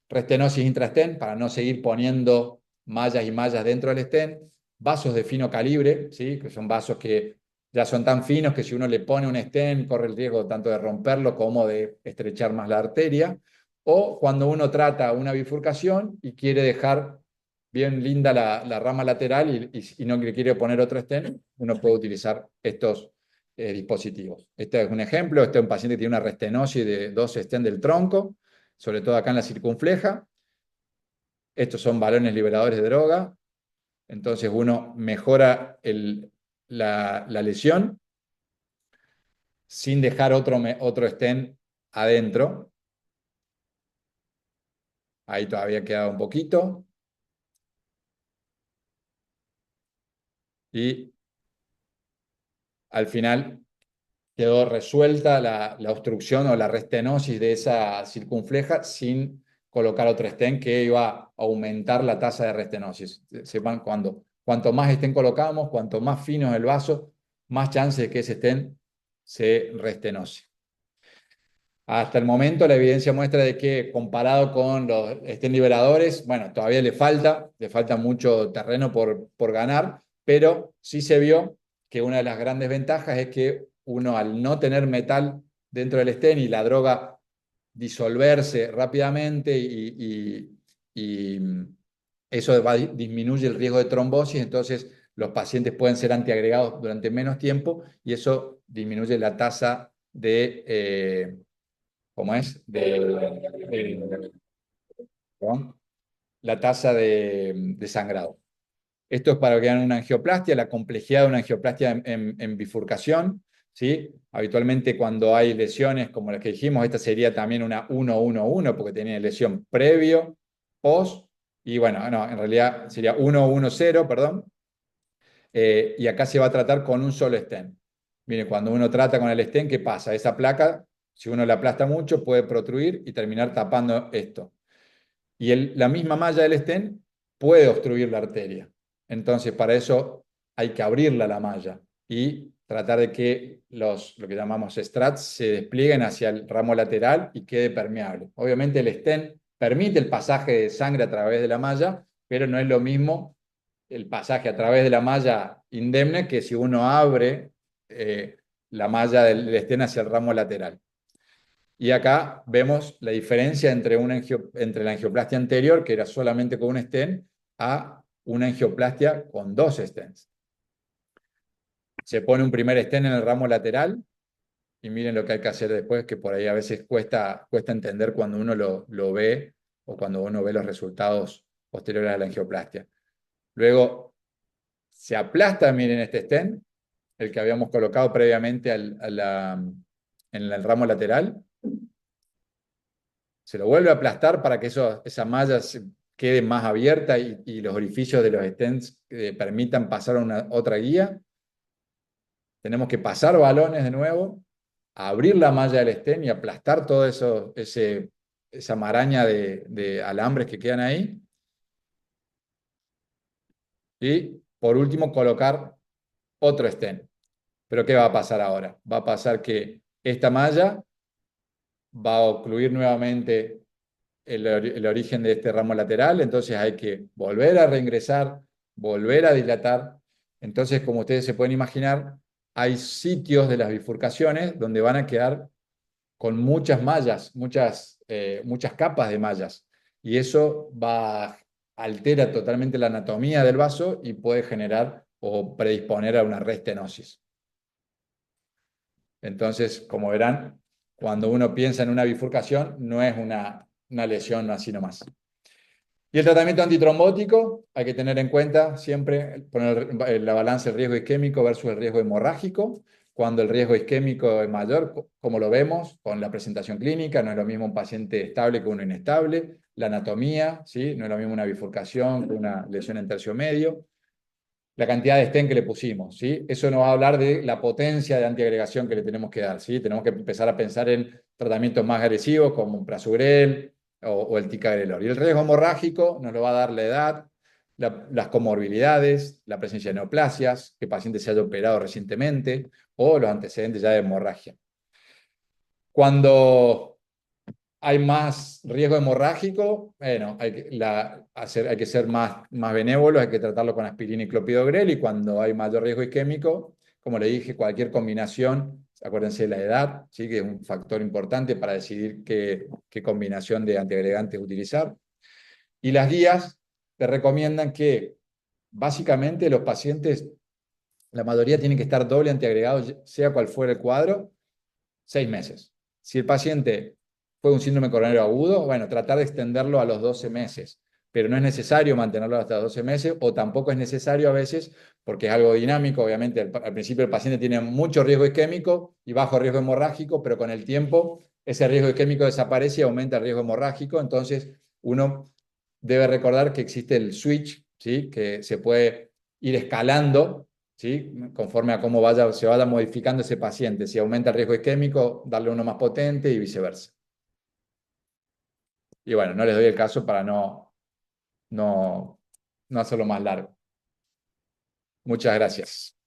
restenosis intrastent, para no seguir poniendo mallas y mallas dentro del stent, vasos de fino calibre, ¿sí? Que son vasos que ya son tan finos que si uno le pone un stent corre el riesgo tanto de romperlo como de estrechar más la arteria, o cuando uno trata una bifurcación y quiere dejar bien linda la rama lateral y no le quiere poner otro stent, uno puede utilizar estos dispositivos. Este es un ejemplo, este es un paciente que tiene una restenosis de 2 stents del tronco, sobre todo acá en la circunfleja. Estos son balones liberadores de droga, entonces uno mejora la lesión sin dejar otro stent adentro. Ahí todavía queda un poquito. Y al final quedó resuelta la obstrucción o la restenosis de esa circunfleja sin colocar otro stent que iba a aumentar la tasa de restenosis. Sepan, cuanto más stent colocamos, cuanto más fino es el vaso, más chance de que ese stent se restenose. Hasta el momento la evidencia muestra de que comparado con los stent liberadores, bueno, todavía le falta mucho terreno por ganar, pero sí se vio que una de las grandes ventajas es que uno al no tener metal dentro del stent y la droga disolverse rápidamente y eso disminuye el riesgo de trombosis, entonces los pacientes pueden ser antiagregados durante menos tiempo y eso disminuye la tasa de ¿cómo es? Perdón, la tasa de sangrado. Esto es para que hagan una angioplastia, la complejidad de una angioplastia en bifurcación, ¿sí? Habitualmente cuando hay lesiones como las que dijimos, esta sería también una 1-1-1 porque tenía lesión previo, post, y bueno, no, en realidad sería 1-1-0, perdón. Y acá se va a tratar con un solo stent. Miren, cuando uno trata con el stent, ¿qué pasa? Esa placa, si uno la aplasta mucho, puede protruir y terminar tapando esto. Y la misma malla del stent puede obstruir la arteria. Entonces, para eso hay que abrirla la malla y tratar de que lo que llamamos strats se desplieguen hacia el ramo lateral y quede permeable. Obviamente el stent permite el pasaje de sangre a través de la malla, pero no es lo mismo el pasaje a través de la malla indemne que si uno abre la malla del stent hacia el ramo lateral. Y acá vemos la diferencia entre la angioplastia anterior, que era solamente con un stent, a una angioplastia con 2 stents. Se pone un primer stent en el ramo lateral y miren lo que hay que hacer después, que por ahí a veces cuesta entender cuando uno lo ve o cuando uno ve los resultados posteriores a la angioplastia. Luego se aplasta, miren este stent, el que habíamos colocado previamente en el ramo lateral. Se lo vuelve a aplastar para que esa malla quede más abierta y los orificios de los stents permitan pasar a otra guía. Tenemos que pasar balones de nuevo, abrir la malla del stent y aplastar toda esa maraña de alambres que quedan ahí. Y por último, colocar otro stent. Pero ¿qué va a pasar ahora? Va a pasar que esta malla va a ocluir nuevamente el origen de este ramo lateral, entonces hay que volver a reingresar, volver a dilatar. Entonces, como ustedes se pueden imaginar, hay sitios de las bifurcaciones donde van a quedar con muchas mallas, muchas capas de mallas. Y eso altera totalmente la anatomía del vaso y puede generar o predisponer a una restenosis. Entonces, como verán, cuando uno piensa en una bifurcación, no es una lesión así nomás. Y el tratamiento antitrombótico, hay que tener en cuenta siempre poner la balanza el riesgo isquémico versus el riesgo hemorrágico. Cuando el riesgo isquémico es mayor, como lo vemos con la presentación clínica, no es lo mismo un paciente estable que uno inestable. La anatomía, ¿sí? No es lo mismo una bifurcación que una lesión en tercio medio. La cantidad de stent que le pusimos, ¿sí? Eso nos va a hablar de la potencia de antiagregación que le tenemos que dar, ¿sí? Tenemos que empezar a pensar en tratamientos más agresivos como un prasugrel o el ticagrelor. Y el riesgo hemorrágico nos lo va a dar la edad, las comorbilidades, la presencia de neoplasias, que el paciente se haya operado recientemente o los antecedentes ya de hemorragia. Cuando hay más riesgo hemorrágico, bueno, hay que ser más benévolos, hay que tratarlo con aspirina y clopidogrel, y cuando hay mayor riesgo isquémico, como le dije, cualquier combinación, acuérdense de la edad, ¿sí? Que es un factor importante para decidir qué combinación de antiagregantes utilizar. Y las guías te recomiendan que básicamente los pacientes, la mayoría tienen que estar doble antiagregado, sea cual fuera el cuadro, 6 meses. Si el paciente fue un síndrome coronario agudo, bueno, tratar de extenderlo a los 12 meses, pero no es necesario mantenerlo hasta los 12 meses o tampoco es necesario a veces porque es algo dinámico. Obviamente, al principio el paciente tiene mucho riesgo isquémico y bajo riesgo hemorrágico, pero con el tiempo ese riesgo isquémico desaparece y aumenta el riesgo hemorrágico. Entonces, uno debe recordar que existe el switch, ¿sí? Que se puede ir escalando, ¿sí? Conforme a cómo se vaya modificando ese paciente. Si aumenta el riesgo isquémico, darle uno más potente y viceversa. Y bueno, no les doy el caso para no hacerlo más largo. Muchas gracias.